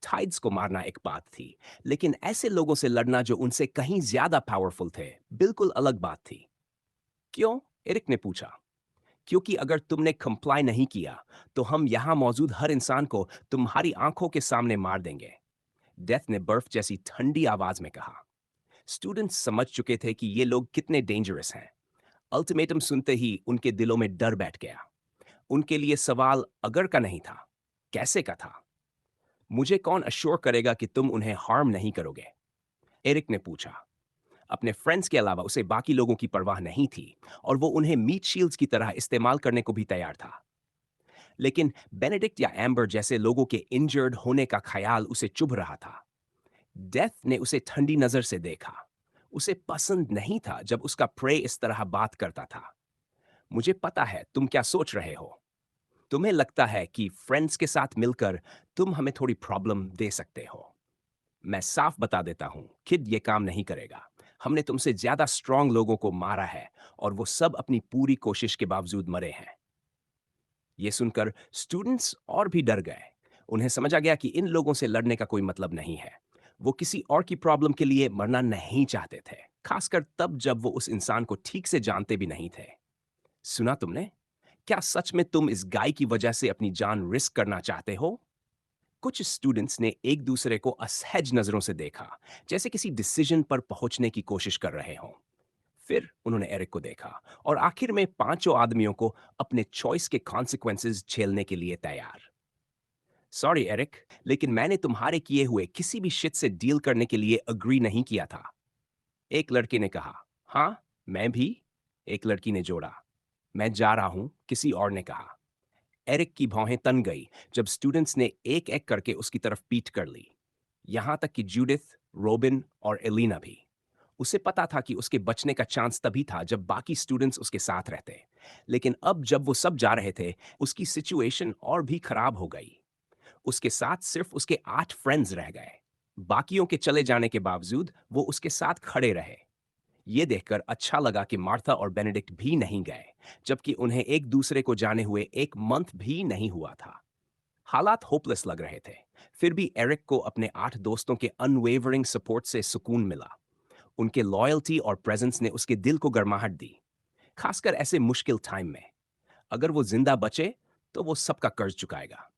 टाइड्स को मारना एक बात थी, लेकिन ऐसे लोगों से लड़ना जो उनसे कहीं ज्यादा पावरफुल थे, बिल्कुल अलग बात थी। क्यों? एरिक ने पूछा। क्योंकि अगर तुमने कंप्लाई नहीं किया, तो हम यहां मौजूद हर इंसान को तुम्हारी आंखों के सामने मार देंगे, डेथ ने बर्फ जैसी ठंडी आवाज में कहा। स्टूडेंट्स समझ चुके थे कि ये लोग कितने डेंजरस हैं। अल्टीमेटम सुनते ही उनके दिलों में डर बैठ गया। उनके लिए सवाल अगर का नहीं था, कैसे का था। मुझे कौन अश्योर करेगा कि तुम उन्हें हार्म नहीं करोगे? एरिक ने पूछा। अपने फ्रेंड्स के अलावा उसे बाकी लोगों की परवाह नहीं थी, और वो उन्हें मीट शील्ड्स की तरह इस्तेमाल करने को भी तैयार था। लेकिन बेनेडिक्ट या एम्बर जैसे लोगों के इंजर्ड होने का ख्याल उसे चुभ रहा था। डेथ ने उसे ठंडी नजर से देखा। उसे पसंद नहीं था जब उसका प्रे इस तरह बात करता था। मुझे पता है तुम क्या सोच रहे हो। तुम्हें लगता है कि फ्रेंड्स के साथ मिलकर तुम हमें थोड़ी प्रॉब्लम दे सकते हो। मैं साफ बता देता हूं, किड ये काम नहीं करेगा। हमने तुमसे ज्यादा स्ट्रांग लोगों को मारा है, और वो सब अपनी पूरी कोशिश के बावजूद मरे हैं। ये सुनकर स्टूडेंट्स और भी डर गए। उन्हें समझ आ गया कि इन लोगों से लड़ने का कोई मतलब नहीं है। वो किसी और की प्रॉब्लम के लिए मरना नहीं चाहते थे, खासकर तब जब वो उस इंसान को ठीक से जानते भी नहीं थे। सुना तुमने? क्या सच में तुम इस गाय की वजह से अपनी जान रिस्क करना चाहते हो? कुछ स्टूडेंट्स ने एक दूसरे को असहज नजरों से देखा, जैसे किसी डिसीजन पर पहुंचने की कोशिश कर रहे हों। फिर उन्होंने एरिक को देखा, और आखिर में पांचों आदमियों को अपने चॉइस के कॉन्सिक्वेंसेस झेलने के लिए तैयार। सॉरी एरिक, लेकिन मैंने तुम्हारे किए हुए किसी भी शिट से डील करने के लिए अग्री नहीं किया था। एक लड़के ने कहा। हाँ, मैं भी। एक लड़की ने जोड़ा। मैं जा रहा हूं, किसी और ने कहा। एरिक की भौहें तन गई जब स्टूडेंट्स ने एक एक करके उसकी तरफ पीठ कर ली, यहां तक कि जूडिथ, रोबिन और एलिना भी। उसे पता था कि उसके बचने का चांस तभी था जब बाकी स्टूडेंट्स उसके साथ रहते। लेकिन अब जब वो सब जा रहे थे, उसकी सिचुएशन और भी खराब हो गई। उसके साथ सिर्फ उसके 8 फ्रेंड्स रह गए। बाकियों के चले जाने के बावजूद वो उसके साथ खड़े रहे। ये देखकर अच्छा लगा कि मार्था और बेनेडिक्ट भी नहीं गए, जबकि उन्हें एक दूसरे को जाने हुए 1 मंथ भी नहीं हुआ था। हालात होपलेस लग रहे थे। फिर भी एरिक को अपने 8 दोस्तों के अनवेवरिंग सपोर्ट से सुकून मिला। उनके लॉयल्टी और प्रेजेंस ने उसके दिल को गर्माहट दी, खासकर ऐसे मुश्किल टाइम में। अगर वो जिंदा बचे, तो वो सबका कर्ज चुकाएगा।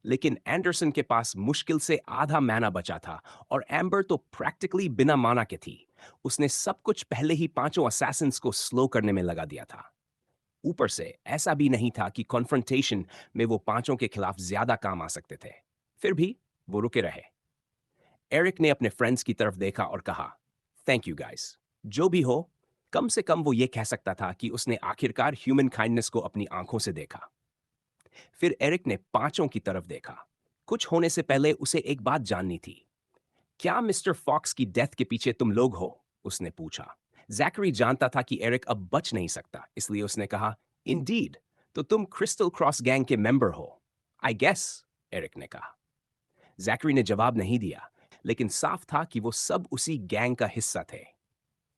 लेकिन एंडरसन के पास मुश्किल से आधा मैना बचा था, और एम्बर तो प्रैक्टिकली बिना माना के थी। उसने सब कुछ पहले ही पांचों असैसिन्स को स्लो करने में लगा दिया था। ऊपर से ऐसा भी नहीं था कि कॉन्फ्रंटेशन में वो पांचों के खिलाफ ज्यादा काम आ सकते थे। फिर भी वो रुके रहे। एरिक ने अपने फ्रेंड्स की तरफ देखा और कहा, थैंक यू गाइस। जो भी हो, कम से कम वो ये कह सकता था कि उसने आखिरकार ह्यूमन काइंडनेस को अपनी आंखों से देखा। फिर एरिक ने पांचों की तरफ देखा। कुछ होने से पहले उसे एक बात जाननी थी। क्या मिस्टर फॉक्स की डेथ के पीछे तुम लोग हो? उसने पूछा। जैकरी जानता था कि एरिक अब बच नहीं सकता, इसलिए उसने कहा, इंडीड, तो तुम क्रिस्टल क्रॉस गैंग के मेंबर हो? आई गेस, एरिक ने कहा। जैकरी ने जवाब नहीं दिया, लेकिन साफ था कि वो सब उसी गैंग का हिस्सा थे।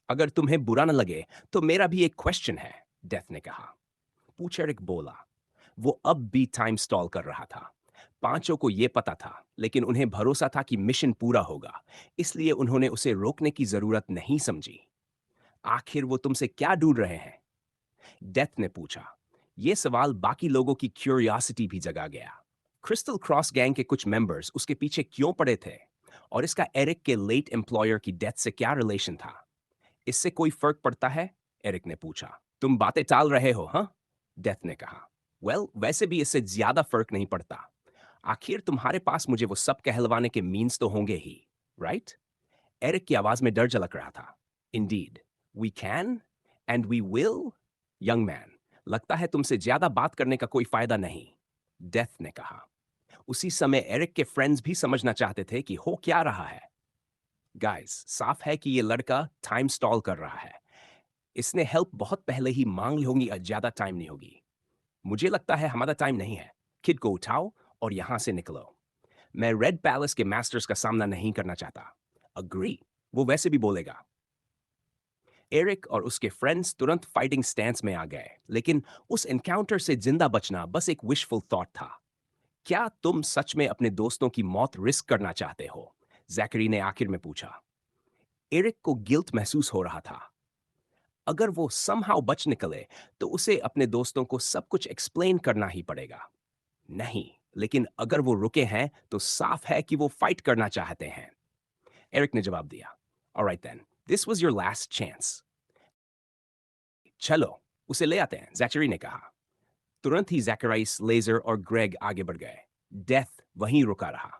अगर तुम्हें बुरा न लगे, तो मेरा भी एक क्वेश्चन है, डेथ ने कहा। पूछ, एरिक बोला। वो अब भी टाइम स्टॉल कर रहा था। पांचों को यह पता था, लेकिन उन्हें भरोसा था कि मिशन पूरा होगा, इसलिए उन्होंने उसे रोकने की जरूरत नहीं समझी। आखिर वो तुमसे क्या ढूंढ रहे हैं? डेथ ने पूछा। यह सवाल बाकी लोगों की क्यूरियोसिटी भी जगा गया। क्रिस्टल क्रॉस गैंग के कुछ मेंबर्स उसके पीछे क्यों पड़े थे, और इसका एरिक के लेट एम्प्लॉयर की डेथ से क्या रिलेशन था? इससे कोई फर्क पड़ता है? एरिक ने पूछा। तुम बातें टाल रहे हो, हाँ? डेथ ने कहा। वैसे भी इससे ज्यादा फर्क नहीं पड़ता। आखिर तुम्हारे पास मुझे वो सब कहलवाने के मीन्स तो होंगे ही, राइट? एरिक की आवाज में डर झलक रहा था। Indeed, we can and we will, young man. लगता है तुमसे ज्यादा बात करने का कोई फायदा नहीं, डेथ ने कहा। उसी समय एरिक के फ्रेंड्स भी समझना चाहते थे कि हो क्या रहा है। गाइस, साफ है कि ये लड़का टाइम स्टॉल कर रहा है। इसने हेल्प बहुत पहले ही मांग ली होगी, ज्यादा टाइम नहीं होगी। मुझे लगता है हमारा टाइम नहीं है। किड को उठाओ और यहां से निकलो। मैं रेड पैलेस के मास्टर्स का सामना नहीं करना चाहता। अग्री, वो वैसे भी बोलेगा। एरिक और उसके फ्रेंड्स तुरंत फाइटिंग स्टैंस में आ गए, लेकिन उस एनकाउंटर से जिंदा बचना बस एक विशफुल थॉट था। क्या तुम सच में अपने दोस्तों की मौत रिस्क करना चाहते हो? जैकरी ने आखिर में पूछा। एरिक को गिल्ट महसूस हो रहा था। अगर वो समहाउ बच निकले तो उसे अपने दोस्तों को सब कुछ एक्सप्लेन करना ही पड़ेगा। नहीं, लेकिन अगर वो रुके हैं तो साफ है कि वो फाइट करना चाहते हैं। एरिक ने जवाब दिया, alright then, this was your last chance. चलो, उसे ले आते हैं, जैचरी ने कहा। तुरंत ही जैकराइस, लेजर और ग्रेग आगे बढ़ गए। डेथ वहीं रुका रहा।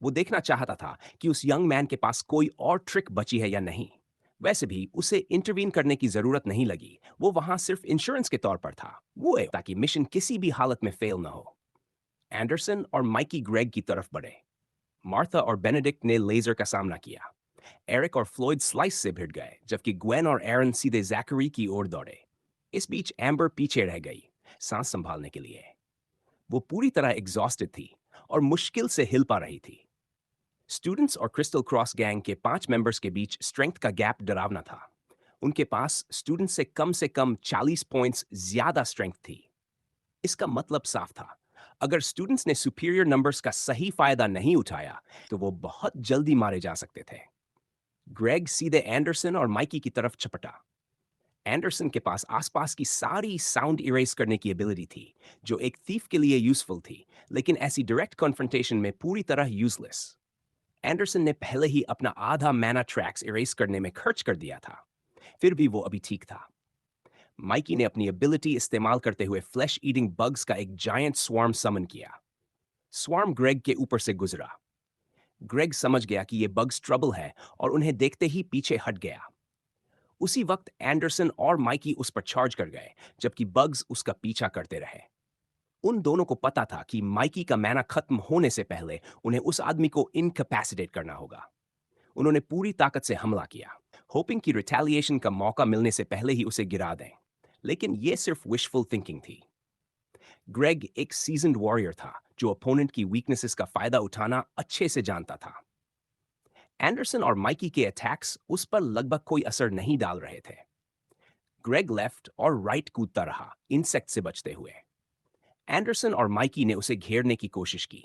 वो देखना चाहता था कि उस यंग मैन के पास कोई और ट्रिक बची है या नहीं। वैसे भी उसे इंटरवीन करने की जरूरत नहीं लगी। वो वहां सिर्फ इंश्योरेंस के तौर पर था। वो ताकि मिशन किसी भी हालत में फेल न हो। एंडरसन और माइकी ग्रेग की तरफ बढ़े। मार्था और बेनेडिक्ट ने लेजर का सामना किया। एरिक और फ्लॉयड स्लाइस से भिड़ गए, जबकि ग्वेन और एरन सीधे जैकरी की ओर दौड़े। इस बीच एम्बर पीछे रह गई, सांस संभालने के लिए। वो पूरी तरह एग्जॉस्टेड थी और मुश्किल से हिल पा रही थी। स्टूडेंट्स और क्रिस्टल क्रॉस गैंग के 5 मेंबर्स के बीच स्ट्रेंथ का गैप डरावना था। उनके पास स्टूडेंट्स से कम 40 पॉइंट्स ज्यादा स्ट्रेंथ थी। इसका मतलब साफ था, अगर स्टूडेंट्स ने सुपीरियर नंबर्स का सही फायदा नहीं उठाया तो वो बहुत जल्दी मारे जा सकते थे। ग्रेग सीधे एंडरसन और माइकी की तरफ झपटा। एंडरसन के पास आसपास की सारी साउंड इरेज करने की एबिलिटी थी, जो एक थीफ के लिए यूजफुल थी, लेकिन ऐसी डायरेक्ट कॉन्फ्रंटेशन में पूरी तरह यूजलेस। एंडरसन ने पहले ही अपना आधा मैना ट्रैक्स इरेज करने में खर्च कर दिया था, फिर भी वो अभी ठीक था। माइकी ने अपनी एबिलिटी इस्तेमाल करते हुए फ्लैश ईटिंग बग्स का एक जायंट स्वार्म समन किया। स्वार्म ग्रेग के ऊपर से गुजरा। ग्रेग समझ गया कि ये बग्स ट्रबल है और उन्हें देखते ही पीछे हट गया। उसी वक्त एंडरसन और माइकी उस पर चार्ज कर गए, जबकि बग्स उसका पीछा करते रहे। उन दोनों को पता था कि माइकी का मैना खत्म होने से पहले उन्हें उस आदमी को इनकैपेसिटेट करना होगा। उन्होंने पूरी ताकत से हमला किया, होपिंग कि रिटेलिएशन का मौका मिलने से पहले ही उसे गिरा दें। लेकिन यह सिर्फ विशफुल थिंकिंग थी। ग्रेग एक सीजन्ड वॉरियर था, जो अपोनेंट की वीकनेसेस का फायदा उठाना अच्छे से जानता था। एंडरसन और माइकी के अटैक्स उस पर लगभग कोई असर नहीं डाल रहे थे। ग्रेग लेफ्ट और राइट कूदता रहा, इंसेक्ट से बचते हुए। एंडरसन और माइकी ने उसे घेरने की कोशिश की।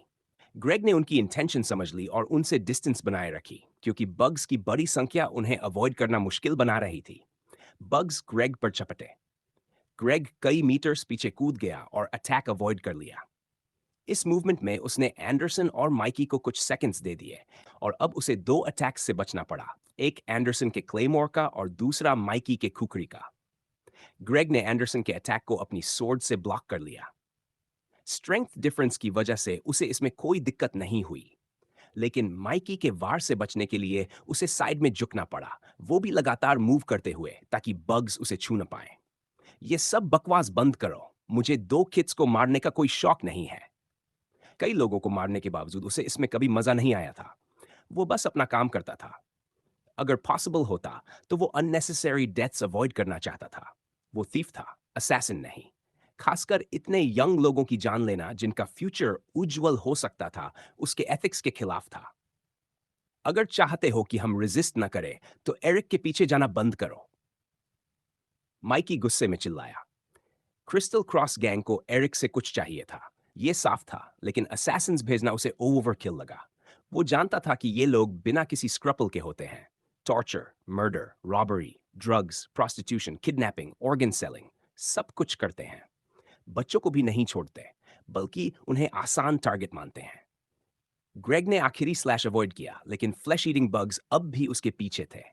ग्रेग ने उनकी इंटेंशन समझ ली और उनसे डिस्टेंस बनाए रखी, क्योंकि बग्स की बड़ी संख्या उन्हें अवॉइड करना मुश्किल बना रही थी। बग्स ग्रेग पर चपटे। ग्रेग कई मीटर्स पीछे कूद गया और अटैक अवॉइड कर लिया। इस मूवमेंट में उसने एंडरसन और माइकी को कुछ सेकंड्स दे दिए और अब उसे 2 अटैक्स से बचना पड़ा, एक एंडरसन के क्लेमोर का और दूसरा माइकी के खुखरी का। ग्रेग ने एंडरसन के अटैक को अपनी सोर्ड से ब्लॉक कर लिया। स्ट्रेंथ डिफरेंस की वजह से उसे इसमें कोई दिक्कत नहीं हुई, लेकिन माइकी के वार से बचने के लिए उसे साइड में झुकना पड़ा, वो भी लगातार मूव करते हुए, ताकि बग्स उसे छू न पाए। ये सब बकवास बंद करो, मुझे 2 किड्स को मारने का कोई शौक नहीं है। कई लोगों को मारने के बावजूद उसे इसमें कभी मजा नहीं आया था। वो बस अपना काम करता था। अगर पॉसिबल होता तो वो अननेसेसरी डेथ्स अवॉइड करना चाहता था। वो थीफ था, असैसिन नहीं। खासकर इतने यंग लोगों की जान लेना जिनका फ्यूचर उज्जवल हो सकता था, उसके एथिक्स के खिलाफ था। अगर चाहते हो कि हम रेजिस्ट न करें तो एरिक के पीछे जाना बंद करो, माइकी गुस्से में चिल्लाया। क्रिस्टल क्रॉस गैंग को एरिक से कुछ चाहिए था, ये साफ था, लेकिन असैसिन्स भेजना उसे ओवरकिल लगा। वो जानता था कि ये लोग बिना किसी स्क्रपल के होते हैं। Torture, murder, robbery, drugs, prostitution, kidnapping, organ selling, सब कुछ करते हैं। बच्चों को भी नहीं छोड़ते, बल्कि उन्हें आसान टारगेट मानते हैं। ग्रेग ने आखिरी स्लैश अवॉइड किया, लेकिन फ्लैश ईटिंग बग्स अब भी उसके पीछे थे।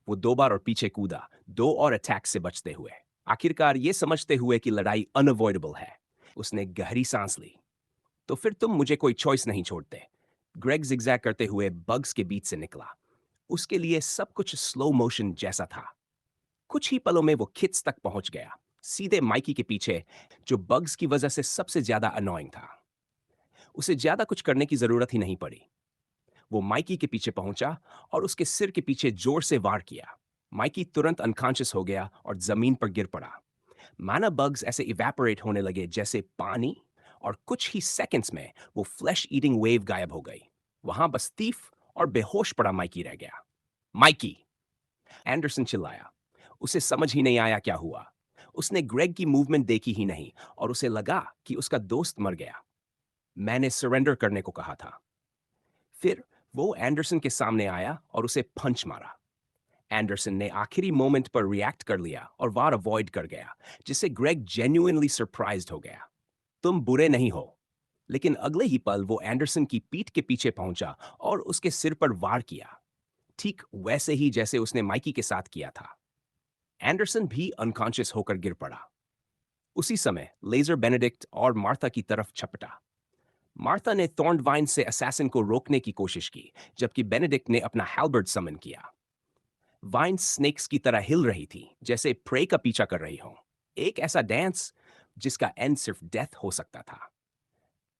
वो 2 बार और पीछे कूदा, 2 और अटैक से बचते हुए। आखिरकार ये समझते हुए कि लड़ाई अनअवॉइडेबल है, उसने गहरी सांस ली। तो फिर तुम मुझे कोई चॉइस नहीं छोड़ते। ग्रेग जिगजैग करते हुए बग्स के बीच से निकला। उसके लिए सब कुछ स्लो मोशन जैसा था। कुछ ही पलों में वो किड्स तक पहुंच गया, सीधे माइकी के पीछे, जो बग्स की वजह से सबसे ज्यादा अनोइंग था। उसे ज्यादा कुछ करने की जरूरत ही नहीं पड़ी। वो माइकी के पीछे पहुंचा और उसके सिर के पीछे जोर से वार किया। माइकी तुरंत अनकॉन्शियस हो गया और जमीन पर गिर पड़ा। माना बग्स ऐसे इवेपोरेट होने लगे जैसे पानी, और कुछ ही सेकंड्स में वो फ्लैश ईटिंग वेव गायब हो गई। वहां बस थीफ और बेहोश पड़ा माइकी रह गया। माइकी! एंडरसन चिल्लाया। उसे समझ ही नहीं आया क्या हुआ। उसने ग्रेग की मूवमेंट देखी ही नहीं और उसे लगा कि उसका दोस्त मर गया। मैंने सरेंडर करने को कहा था। फिर वो एंडरसन के सामने आया और उसे पंच मारा। एंडरसन ने आखिरी मोमेंट पर रिएक्ट कर लिया और वार अवॉइड कर गया, जिससे ग्रेग जेन्युइनली सरप्राइज्ड हो गया। तुम बुरे नहीं हो। लेकिन अगले ही पल वो एंडरसन की पीठ के पीछे पहुंचा और उसके सिर पर वार किया, ठीक वैसे ही जैसे उसने माइकी के साथ किया था। एंडरसन भी अनकॉन्शियस होकर गिर पड़ा। उसी समय लेजर बेनेडिक्ट और मार्था की तरफ झपटा। मार्था ने थॉर्नवाइन से असैसिन को रोकने की कोशिश की, जबकि बेनेडिक्ट ने अपना हैल्बर्ड समन किया। वाइन स्नेक्स की तरह हिल रही थी, जैसे प्रे का पीछा कर रही हो। एक ऐसा डांस जिसका एंड सिर्फ डेथ हो सकता था।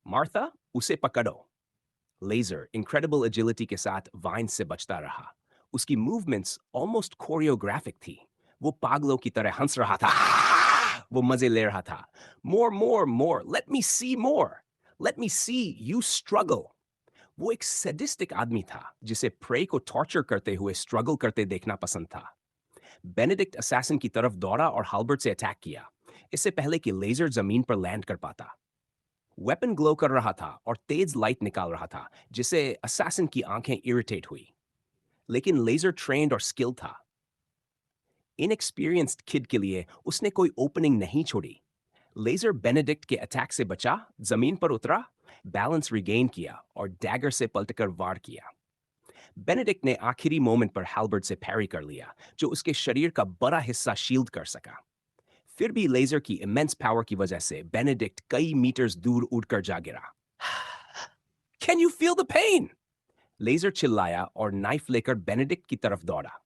मार्था, उसे पकड़ो। लेजर इनक्रेडिबल एजिलिटी के साथ वाइन से बचता रहा। उसकी मूवमेंट्स ऑलमोस्ट कोरियोग्राफिक थी। वो पागलों की तरह हंस रहा था। वो मजे ले रहा था। More more more, let me see more, let me see you struggle. वो एक सैडिस्टिक आदमी था जिसे प्रे को टॉर्चर करते हुए स्ट्रगल करते देखना पसंद था। बेनेडिक्ट असैसिन की तरफ दौड़ा और हाल्बर्ट से अटैक किया, इससे पहले कि लेजर जमीन पर लैंड कर पाता। वेपन ग्लो कर रहा था और तेज लाइट निकाल रहा था, जिससे असैसिन की आंखें इरिटेट हुई। लेकिन लेजर ट्रेन्ड और स्किल था। इनएक्सपीरियंस्ड किड के लिए उसने कोई ओपनिंग नहीं छोड़ी। लेजर बेनेडिक्ट के अटैक से बचा, जमीन पर उतरा, बैलेंस रिगेन किया और डैगर से पलटकर वार किया। बेनेडिक्ट ने आखिरी मोमेंट पर हैल्बर्ट से पैरी कर लिया, जो उसके शरीर का बड़ा हिस्सा शील्ड कर सका। फिर भी लेजर की इमेंस पावर की वजह से बेनेडिक्ट कई मीटर्स दूर उड़कर जा गिरा। Can you feel the pain? लेजर चिल्लाया और नाइफ लेकर बेनेडिक्ट की तरफ दौड़ा।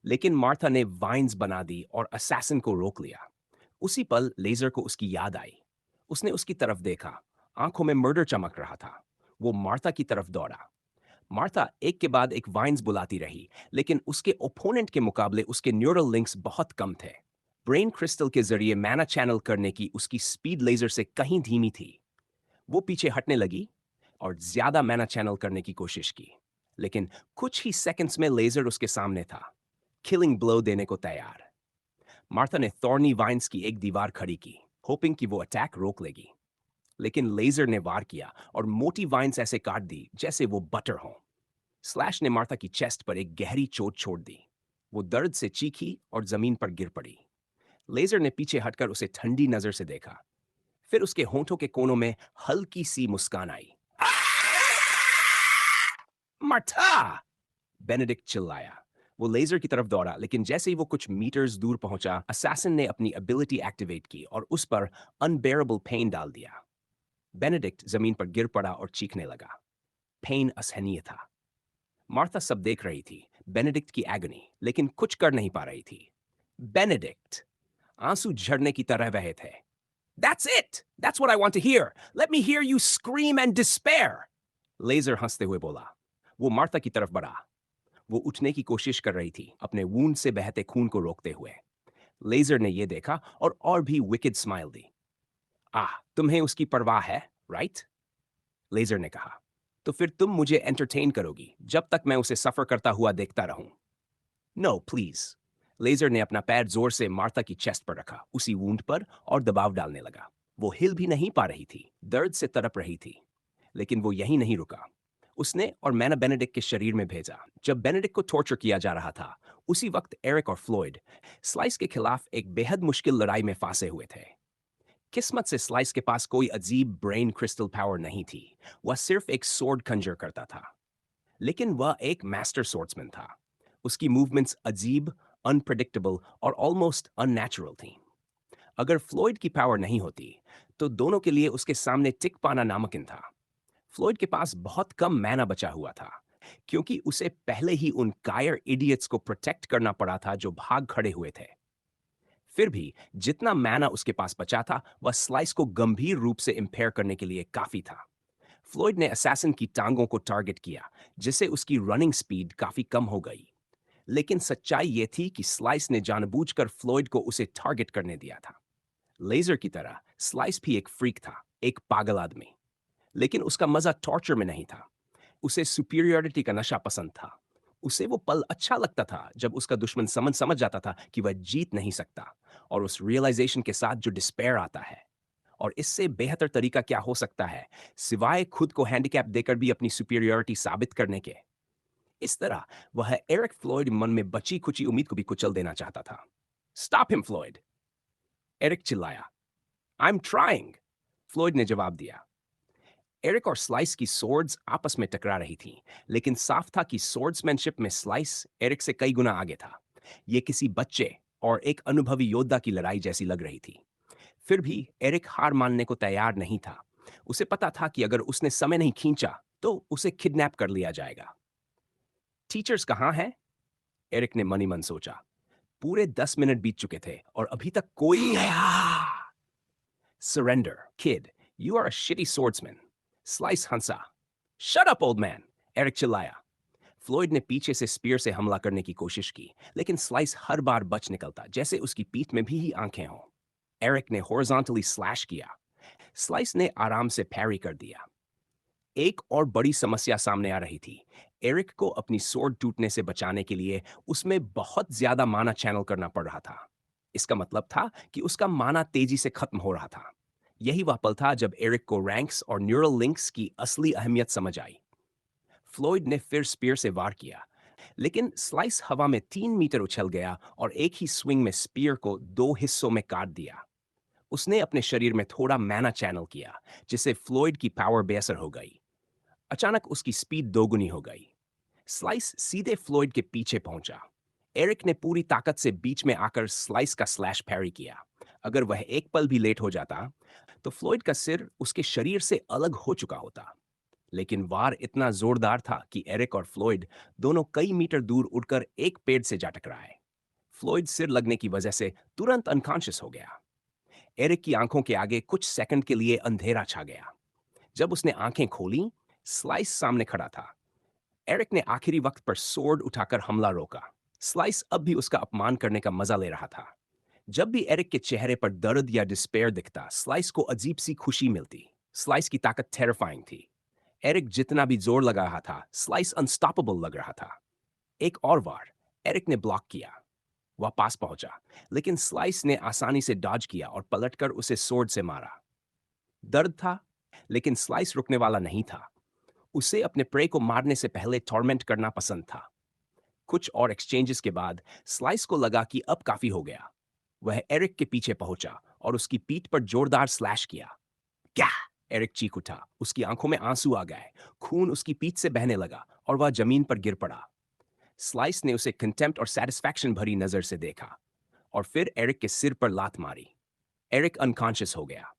लेकिन मार्था ने वाइन्स बना दी और असैसिन को रोक लिया। उसी पल लेजर को उसकी याद आई। उसने उसकी तरफ देखा। आंखों में मर्डर चमक रहा था। वो मार्था की तरफ दौड़ा। मार्था एक के बाद एक वाइन्स बुलाती रही, लेकिन उसके ओपोनेंट के मुकाबले उसके न्यूरल लिंक्स बहुत कम थे। ब्रेन क्रिस्टल के जरिए मैना चैनल करने की उसकी स्पीड लेजर से कहीं धीमी थी। वो पीछे हटने लगी और ज्यादा मैना चैनल करने की कोशिश की, लेकिन कुछ ही सेकंड्स में लेजर उसके सामने था, किलिंग ब्लो देने को तैयार। मार्था ने थॉर्नी वाइन्स की एक दीवार खड़ी की, होपिंग कि वो अटैक रोक लेगी। लेकिन लेजर ने वार किया और मोटी वाइन्स ऐसे काट दी जैसे वो बटर हो। स्लैश ने मार्था की चेस्ट पर एक गहरी चोट छोड़ दी। वो दर्द से चीखी और जमीन पर गिर पड़ी। लेजर ने पीछे हटकर उसे ठंडी नजर से देखा। फिर उसके होंठों के कोनों में हल्की सी मुस्कान आई। मार्था! बेनेडिक्ट चिल्लाया। वो लेजर की तरफ दौड़ा, लेकिन जैसे ही वो कुछ मीटर्स दूर पहुंचा, असैसिन ने अपनी एबिलिटी एक्टिवेट की और उस पर अनबेरेबल पेन डाल दिया। बेनेडिक्ट जमीन पर गिर पड़ा और चीखने लगा। पेन असहनीय था। मार्था सब देख रही थी, बेनेडिक्ट की एगनी, लेकिन कुछ कर नहीं पा रही थी। बेनेडिक्ट! आंसू झरने की तरह बहे थे। That's it! That's what I want to hear! Let me hear you scream and despair! लेजर हंसते हुए बोला। वो मार्था की तरफ बढ़ा। वो उठने की कोशिश कर रही थी, अपने वूंड से बहते खून को रोकते हुए। लेजर ने यह देखा और भी विकेड स्माइल दी। आह, तुम्हें उसकी परवाह है, राइट? लेजर ने कहा। तो फिर तुम मुझे एंटरटेन करोगी जब तक मैं उसे सफर करता हुआ देखता रहूं। No please. लेजर ने अपना पैर जोर से मार्था की चेस्ट पर रखा, उसी वूंड पर, और दबाव डालने लगा। वो हिल भी नहीं पा रही थी, दर्द से तड़प रही थी। लेकिन वो यहीं नहीं रुका। उसने और मैना बेनेडिक्ट के शरीर में भेजा। जब बेनेडिक्ट को टॉर्चर किया जा रहा था, उसी वक्त एरिक और फ्लॉयड स्लाइस के खिलाफ एक बेहद मुश्किल लड़ाई में फांसे हुए थे। किस्मत से स्लाइस के पास कोई अजीब ब्रेन क्रिस्टल पावर नहीं थी। वह सिर्फ एक स्वॉर्ड कंजर करता था। लेकिन वह एक मास्टर स्वॉर्ड्समैन था। उसकी मूवमेंट्स अजीब, अनप्रेडिक्टेबल और ऑलमोस्ट अननेचुरल थीं। अगर फ्लॉयड की पावर नहीं होती, तो दोनों के लिए उसके सामने टिक पाना नामुमकिन था। फ्लॉयड के पास बहुत कम मैना बचा हुआ था, क्योंकि उसे पहले ही उन कायर इडियट्स को प्रोटेक्ट करना पड़ा था जो भाग खड़े हुए थे। फिर भी जितना मैना उसके पास बचा था, वह स्लाइस को गंभीर रूप से इंपेयर करने के लिए काफी था। फ्लॉयड ने असैसिन की टांगों को टारगेट किया, जिससे उसकी रनिंग स्पीड काफी कम हो गई। लेकिन सच्चाई यह थी कि स्लाइस ने जानबूझकर फ्लॉयड को उसे टारगेट करने दिया था। लेजर की तरह स्लाइस भी एक फ्रीक था, एक पागल आदमी। लेकिन उसका मजा टॉर्चर में नहीं था। उसे सुपीरियरिटी का नशा पसंद था। उसे वो पल अच्छा लगता था जब उसका दुश्मन समझ समझ जाता था कि वह जीत नहीं सकता, और उस रियलाइजेशन के साथ जो डिस्पेयर आता है। और इससे बेहतर तरीका क्या हो सकता है सिवाय खुद को हैंडीकैप देकर भी अपनी सुपीरियरिटी साबित करने के। इस तरह वह एरिक फ्लॉयड मन में बची खुची उम्मीद को भी कुचल देना चाहता था। स्टॉप हिम फ्लॉयड, एरिक चिल्लाया। आई एम ट्राइंग, फ्लॉयड ने जवाब दिया। एरिक और स्लाइस की स्वॉर्ड्स आपस में टकरा रही थीं, लेकिन साफ था कि स्वॉर्ड्समैनशिप में स्लाइस एरिक से कई गुना आगे था। यह किसी बच्चे और एक अनुभवी योद्धा की लड़ाई जैसी लग रही थी। फिर भी एरिक हार मानने को तैयार नहीं था। उसे पता था कि अगर उसने समय नहीं खींचा तो उसे किडनैप कर लिया जाएगा। टीचर्स कहाँ हैं? एरिक ने मनी मन सोचा। पूरे 10 मिनट बीत चुके थे और अभी तक कोई surrender kid, you are a shitty swordsman, Slice हंसा। Shut up old man, Eric चिल्लाया। फ्लॉयड ने पीछे से स्पीयर से हमला करने की कोशिश की, लेकिन स्लाइस हर बार बच निकलता, जैसे उसकी पीठ में भी ही आंखें हों। एरिक ने हॉरिजॉन्टली स्लैश किया। स्लाइस ने आराम से पैरी कर दिया। एक और बड़ी समस्या सामने आ रही थी। एरिक को अपनी स्वॉर्ड टूटने से बचाने के लिए उसमें बहुत ज्यादा माना चैनल करना पड़ रहा था। इसका मतलब था कि उसका माना तेजी से खत्म हो रहा था। यही वह पल था जब एरिक को रैंक्स और न्यूरल लिंक्स की असली अहमियत समझ आई। फ्लॉयड ने फिर स्पीयर से वार किया, लेकिन स्लाइस हवा में 3 मीटर उछल गया और एक ही स्विंग में स्पीयर को 2 हिस्सों में काट दिया। उसने अपने शरीर में थोड़ा मैना चैनल किया, जिससे फ्लॉयड की पावर बेअसर हो गई। अचानक उसकी स्पीड दोगुनी हो गई। स्लाइस सीधे फ्लॉयड के पीछे पहुंचा। एरिक ने पूरी ताकत से बीच में आकर स्लाइस का स्लैश पैरी किया। अगर वह एक पल भी लेट हो जाता तो फ्लॉयड का सिर उसके शरीर से अलग हो चुका होता। लेकिन वार इतना जोरदार था कि एरिक और फ्लॉयड दोनों कई मीटर दूर उड़कर एक पेड़ से जा टकराए। फ्लॉयड सिर लगने की वजह से तुरंत अनकॉन्शियस हो गया। एरिक की आंखों के आगे कुछ सेकंड के लिए अंधेरा छा गया। जब उसने आंखें खोली, स्लाइस सामने खड़ा था। एरिक ने आखिरी वक्त पर सोर्ड उठाकर हमला रोका। स्लाइस अब भी उसका अपमान करने का मजा ले रहा था। जब भी एरिक के चेहरे पर दर्द या डिस्पेयर दिखता, स्लाइस को अजीब सी खुशी मिलती। स्लाइस की ताकत टेरिफाइंग थी। एरिक जितना भी जोर लगा रहा था, स्लाइस अनस्टॉपेबल लग रहा था। एक और वार एरिक ने ब्लॉक किया। वह पास पहुंचा, लेकिन स्लाइस ने आसानी से डॉज किया और पलटकर उसे सोर्ड से मारा। दर्द था, लेकिन स्लाइस रुकने वाला नहीं था। उसे अपने प्रे को मारने से पहले टॉर्मेंट करना पसंद था। कुछ और एक्सचेंजेस के बाद स्लाइस को लगा कि अब काफी हो गया। वह एरिक के पीछे पहुंचा और उसकी पीठ पर जोरदार स्लैश किया। क्या? एरिक चीख उठा। उसकी आंखों में आंसू आ गए। खून उसकी पीठ से बहने लगा और वह जमीन पर गिर पड़ा। स्लाइस ने उसे कंटेम्प्ट और सेटिस्फैक्शन भरी नजर से देखा और फिर एरिक के सिर पर लात मारी। एरिक अनकॉन्शियस हो गया।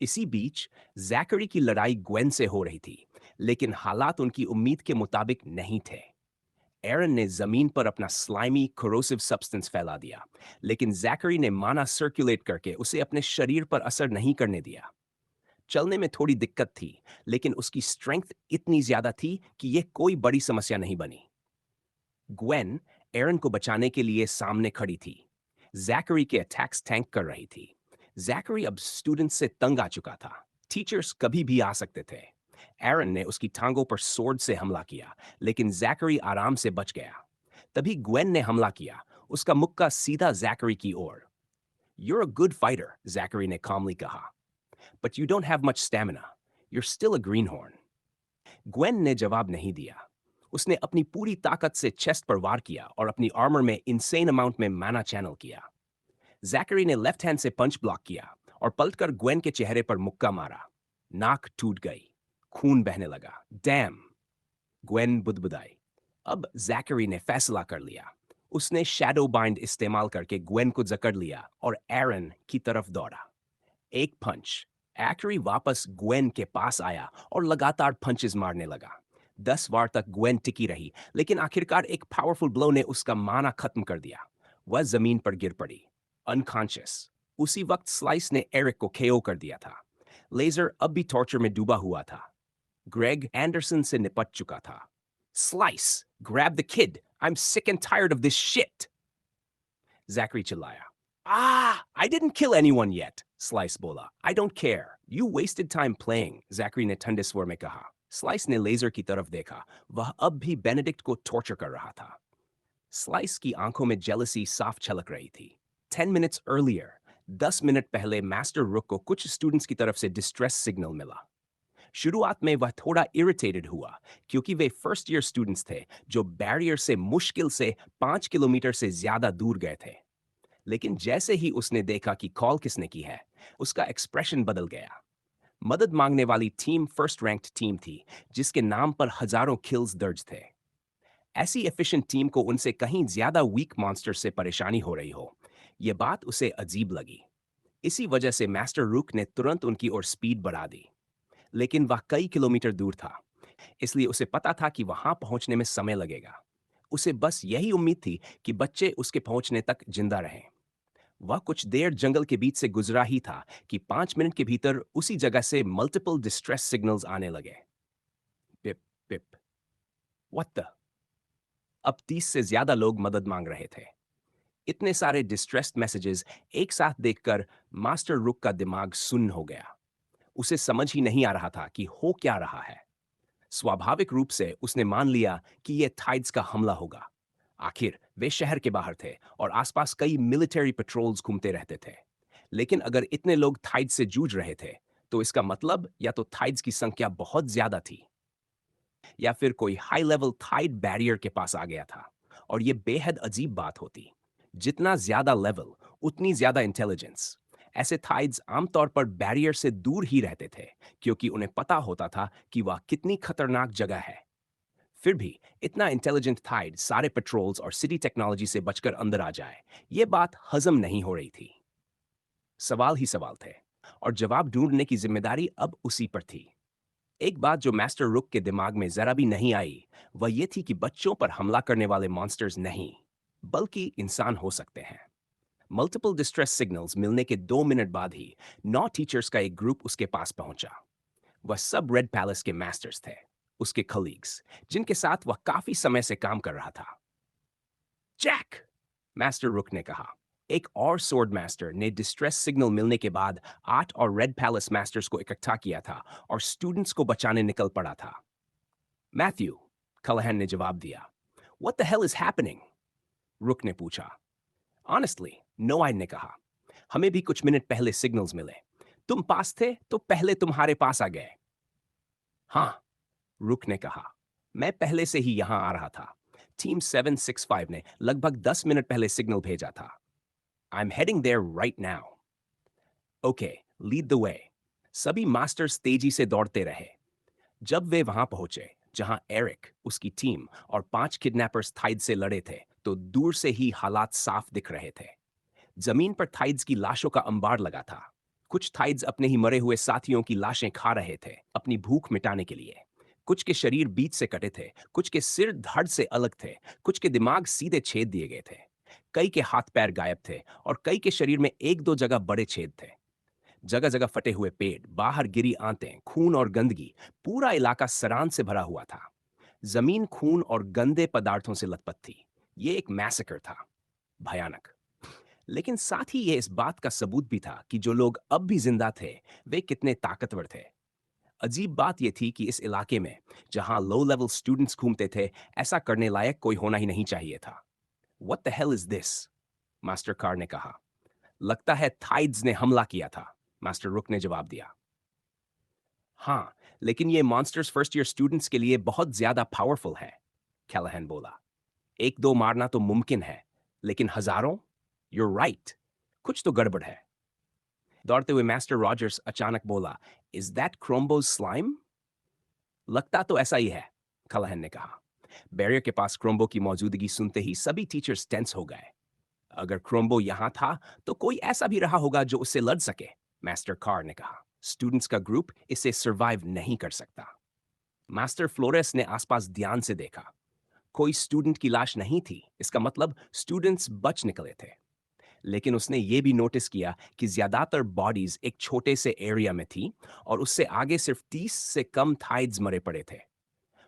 इसी बीच जैकरी की लड़ाई ग्वेन से हो रही थी, लेकिन हालात उनकी उम्मीद के मुताबिक नहीं थे। एरन ने जमीन पर अपना स्लाइमी कोरोसिव सब्सटेंस फैला दिया, लेकिन जैकरी ने माना सर्कुलेट करके उसे अपने शरीर पर असर नहीं करने दिया। चलने में थोड़ी दिक्कत थी, लेकिन उसकी स्ट्रेंथ इतनी ज्यादा थी कि यह कोई बड़ी समस्या नहीं बनी। ग्वेन एरन को बचाने के लिए सामने खड़ी थी। जैकरी के अटैक्स टैंक कर रही थी। जैकरी अब स्टूडेंट से तंग आ चुका था। टीचर्स कभी भी आ सकते थे। एरन ने उसकी टांगों पर सोर्ड से हमला किया, लेकिन जैकरी आराम से बच गया। तभी ग्वेन ने हमला किया, उसका मुक्का सीधा जैकरी की ओर। You're a good fighter, Zachary ने calmly कहा, but you don't have much stamina. You're still a greenhorn. Gwen ने जवाब नहीं दिया। उसने अपनी पूरी ताकत से चेस्ट पर वार किया और अपनी आर्मर में इंसेन अमाउंट में माना चैनल किया। जैकरी ने लेफ्ट हैंड से पंच ब्लॉक किया और पलटकर ग्वेन के चेहरे पर मुक्का मारा। नाक टूट गई। खून बहने लगा। डैम! ग्वेन बुदबुदाई। अब जैकरी ने फैसला कर लिया। उसने शैडो बाइंड इस्तेमाल करके ग्वेन को जकड़ लिया और एरन की तरफ दौड़ा। एक पंच। एक्री वापस ग्वेन के पास आया और लगातार पंचेस मारने लगा। 10 वार तक ग्वेन टिकी रही, लेकिन आखिरकार एक पावरफुल ब्लो ने उसका माना खत्म कर दिया। वह जमीन पर गिर पड़ी, अनकॉन्शियस। उसी वक्त स्लाइस ने एरिक को केओ कर दिया था। लेजर अब भी टॉर्चर में डूबा हुआ था। ग्रेग एंडरसन से निपट चुका था। Slice, grab the kid, I am sick and tired of this shit, Zachary चिल्लाया। Ah, I didn't kill anyone yet, Slice बोला। I don't care. You wasted time playing, Zachary ने ठंडे स्वर में कहा। स्लाइस ने लेजर की तरफ देखा। वह अब भी बेनेडिक्ट को टॉर्चर कर रहा था। स्लाइस की आंखों में जेलसी साफ छलक रही थी। 10 मिनट्स अर्लियर, 10 मिनट पहले मास्टर रुक को कुछ स्टूडेंट्स की तरफ से डिस्ट्रेस सिग्नल मिला। शुरुआत में वह थोड़ा इरिटेटेड हुआ क्योंकि वे फर्स्ट ईयर स्टूडेंट्स थे जो बैरियर से मुश्किल से 5 किलोमीटर से ज्यादा दूर गए थे। लेकिन जैसे ही उसने देखा कि कॉल किसने की है, उसका एक्सप्रेशन बदल गया। मदद मांगने वाली टीम फर्स्ट रैंक्ड टीम थी, जिसके नाम पर हजारों किल्स दर्ज थे। ऐसी एफिशिएंट टीम को उनसे कहीं ज्यादा वीक मॉन्स्टर से परेशानी हो रही हो, यह बात उसे अजीब लगी। इसी वजह से मास्टर रूक ने तुरंत उनकी ओर स्पीड बढ़ा दी। लेकिन वह कई किलोमीटर दूर था, इसलिए उसे पता था कि वहां पहुंचने में समय लगेगा। उसे बस यही उम्मीद थी कि बच्चे उसके पहुंचने तक जिंदा रहें। वह कुछ देर जंगल के बीच से गुजरा ही था कि 5 मिनट के भीतर उसी जगह से मल्टीपल डिस्ट्रेस सिग्नल्स आने लगे। पिप पिप, व्हाट द। अब 30 से ज्यादा लोग मदद मांग रहे थे। इतने सारे डिस्ट्रेस्ड मैसेजेस एक साथ देखकर मास्टर रुक का दिमाग सुन्न हो गया। उसे समझ ही नहीं आ रहा था कि हो क्या रहा है। स्वाभाविक रूप से उसने मान लिया कि यह थाइड्स का हमला होगा। आखिर वे शहर के बाहर थे और आसपास कई मिलिट्री पेट्रोल्स घूमते रहते थे। लेकिन अगर इतने लोग थाइड्स से जूझ रहे थे, तो इसका मतलब या तो थाइड्स की संख्या बहुत ज्यादा थी, या फिर कोई हाई लेवल थाइड बैरियर के पास आ गया था। और यह बेहद अजीब बात होती। जितना ज्यादा लेवल, उतनी ज्यादा इंटेलिजेंस। ऐसे थाइड्स आमतौर पर बैरियर से दूर ही रहते थे, क्योंकि उन्हें पता होता था कि वह कितनी खतरनाक जगह है। फिर भी इतना इंटेलिजेंट थाइड सारे पेट्रोल्स और सिटी टेक्नोलॉजी से बचकर अंदर आ जाए, यह बात हजम नहीं हो रही थी। सवाल ही सवाल थे, और जवाब ढूंढने की जिम्मेदारी अब उसी पर थी। एक बात जो मास्टर रुक के दिमाग में जरा भी नहीं आई, वह यह थी कि बच्चों पर हमला करने वाले मॉन्स्टर्स नहीं, बल्कि इंसान हो सकते हैं। मल्टीपल डिस्ट्रेस सिग्नल्स मिलने के 2 मिनट बाद ही 9 टीचर्स का एक ग्रुप उसके पास पहुंचा। वह सब रेड पैलेस के मास्टर्स थे, उसके कलीग्स, जिनके साथ वह काफी समय से काम कर रहा था। जैक, मास्टर रुक ने कहा। एक और स्वॉर्ड मास्टर ने डिस्ट्रेस सिग्नल मिलने के बाद 8 और रेड पैलेस मास्टर्स को इकट्ठा किया था और स्टूडेंट्स को बचाने निकल पड़ा था। मैथ्यू, कलहन ने जवाब दिया। What the hell is happening? रुक ने पूछा। Honestly, नोआइड ने कहा। हमें भी कुछ मिनट पहले सिग्नल्स मिले। तुम पास थे तो पहले तुम्हारे पास आ गए। हाँ, रुक ने कहा। मैं पहले से ही यहां आ रहा था। टीम 765 ने लगभग 10 मिनट पहले सिग्नल भेजा था। I'm heading there right now. Okay, lead the way. सभी मास्टर्स तेजी से दौड़ते रहे। जब वे वहां पहुंचे जहां एरिक, उसकी टीम और 5 किडनैपर्स थाइड से लड़े थे, तो दूर से ही हालात साफ दिख रहे थे। जमीन पर थाइड्स की लाशों का अंबार लगा था। कुछ थाइड्स अपने ही मरे हुए साथियों की लाशें खा रहे थे, अपनी भूख मिटाने के लिए। कुछ के शरीर बीच से कटे थे, कुछ के सिर धड़ से अलग थे, कुछ के दिमाग सीधे छेद दिए गए थे। कई के हाथ पैर गायब थे और कई के शरीर में एक दो जगह बड़े छेद थे। जगह जगह फटे हुए पेट, बाहर गिरी आंतें, खून और गंदगी। पूरा इलाका सरान से भरा हुआ था। जमीन खून और गंदे पदार्थों से लथपथ थी। ये एक मैसेकर था, भयानक। लेकिन साथ ही ये इस बात का सबूत भी था कि जो लोग अब भी जिंदा थे, वे कितने ताकतवर थे। अजीब बात यह थी कि इस इलाके में, जहां लो लेवल स्टूडेंट्स घूमते थे, ऐसा करने लायक कोई होना ही नहीं चाहिए था। What the hell is this? Master car ने कहा। लगता है थाइड्स ने हमला किया था, मास्टर रुक ने जवाब दिया। हाँ, लेकिन ये मॉन्स्टर्स फर्स्ट ईयर स्टूडेंट्स के लिए बहुत ज्यादा पावरफुल है, कैलाहन बोला। एक दो मारना तो मुमकिन है, लेकिन हजारों? You're right. कुछ तो गड़बड़ है। दौड़ते हुए मास्टर रॉजर्स अचानक बोला, इज दैट क्रोम्बोज स्लाइम? लगता तो ऐसा ही है, कलहन ने कहा। बैरियर के पास क्रोम्बो की मौजूदगी सुनते ही सभी टीचर्स टेंस हो गए। अगर क्रोम्बो यहां था, तो कोई ऐसा भी रहा होगा जो उससे लड़ सके, मास्टर कार ने कहा। स्टूडेंट्स का ग्रुप इसे सर्वाइव नहीं कर सकता। मास्टर फ्लोरेस ने आसपास ध्यान से देखा। कोई स्टूडेंट की लाश नहीं थी, इसका मतलब स्टूडेंट्स बच निकले थे। लेकिन उसने ये भी नोटिस किया कि ज्यादातर बॉडीज एक छोटे से एरिया में थी और उससे आगे सिर्फ 30 से कम थाइड्स मरे पड़े थे।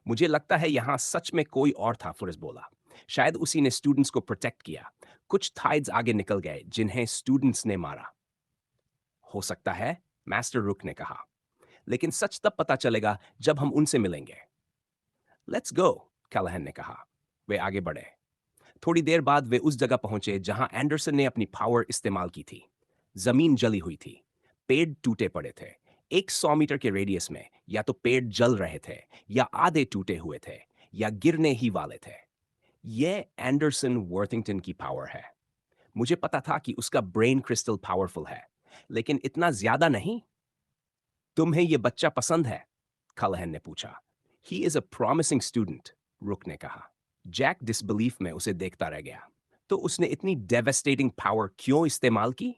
मुझे लगता है यहां सच में कोई और था, फुरस बोला। शायद उसी ने स्टूडेंट्स को प्रोटेक्ट किया। कुछ थाइड्स आगे निकल गए जिन्हें स्टूडेंट्स ने मारा। हो सकता है, मास्टर रुक ने कहा। लेकिन सच तब पता चलेगा जब हम उनसे मिलेंगे। लेट्स गो, कैलाहन ने कहा। वे आगे बढ़े। थोड़ी देर बाद वे उस जगह पहुंचे जहां एंडरसन ने अपनी पावर इस्तेमाल की थी। जमीन जली हुई थी, पेड़ टूटे पड़े थे। एक 100 मीटर के रेडियस में या तो पेड़ जल रहे थे, या आधे टूटे हुए थे, या गिरने ही वाले थे। यह एंडरसन वर्थिंगटन की पावर है। मुझे पता था कि उसका ब्रेन क्रिस्टल पावरफुल है, लेकिन इतना ज्यादा नहीं। तुम्हें यह बच्चा पसंद है? कलहन ने पूछा। He is a promising student, रुक ने कहा। जैक डिसबिलीफ में उसे देखता रह गया। तो उसने इतनी डेवेस्टेटिंग पावर क्यों इस्तेमाल की?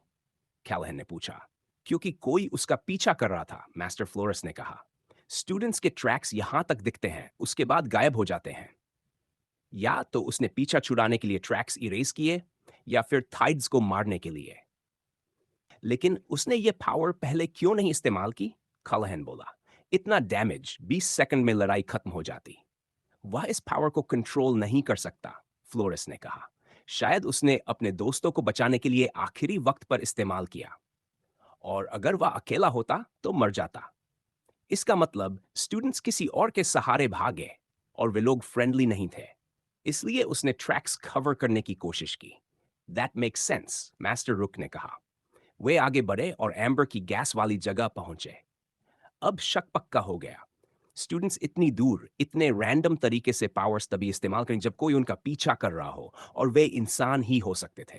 कैलहन ने पूछा। क्योंकि कोई उसका पीछा कर रहा था, मास्टर फ्लोरस ने कहा। स्टूडेंट्स के ट्रैक्स यहां तक दिखते हैं, उसके बाद गायब हो जाते हैं। या तो उसने पीछा छुड़ाने के लिए ट्रैक्स इरेज किए, या फिर थाइड्स को मारने के लिए। लेकिन उसने ये पावर पहले क्यों नहीं इस्तेमाल की? कलहन बोला। इतना डैमेज, 20 सेकंड में लड़ाई खत्म हो जाती। वह इस पावर को कंट्रोल नहीं कर सकता, फ्लोरेस ने कहा। शायद उसने अपने दोस्तों को बचाने के लिए आखिरी वक्त पर इस्तेमाल किया, और अगर वह अकेला होता तो मर जाता। इसका मतलब स्टूडेंट्स किसी और के सहारे भागे, और वे लोग फ्रेंडली नहीं थे। इसलिए उसने ट्रैक्स कवर करने की कोशिश की। दैट मेक्स सेंस, मास्टर रुक ने कहा। वे आगे बढ़े और एम्बर की गैस वाली जगह पहुंचे। अब शक पक्का हो गया। स्टूडेंट्स इतनी दूर, इतने रैंडम तरीके से पावर्स तभी इस्तेमाल करें जब कोई उनका पीछा कर रहा हो, और वे इंसान ही हो सकते थे।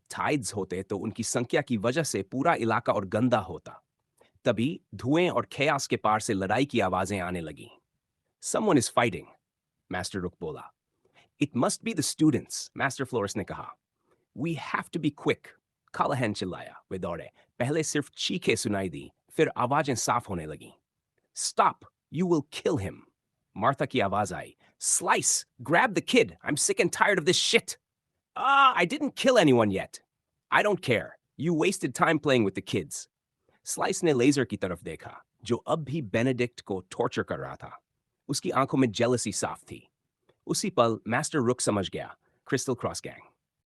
टाइड्स होते तो उनकी संख्या की वजह से पूरा इलाका और गंदा होता। तभी धुएं और खेयास के पार से लड़ाई की आवाजें आने लगी। Someone is fighting, मास्टर रुक बोला। It must be the students, master fluoresce ने कहा। We have to be quick, कालाहन चिल्लाया। वे दौड़े। पहले सिर्फ चीखें सुनाई दी, फिर आवाजें साफ होने लगीं। Stop! You will kill him. Martha की आवाज आई। Slice! Grab the kid! I'm sick and tired of this shit! Ah, I didn't kill anyone yet. I don't care. You wasted time playing with the kids. Slice ने laser की तरफ देखा, जो अब भी Benedict को टॉर्चर कर रहा था। उसकी आंखों में जेलसी साफ थी। उसी पल मास्टर रुक समझ गया, क्रिस्टल क्रॉस गैंग।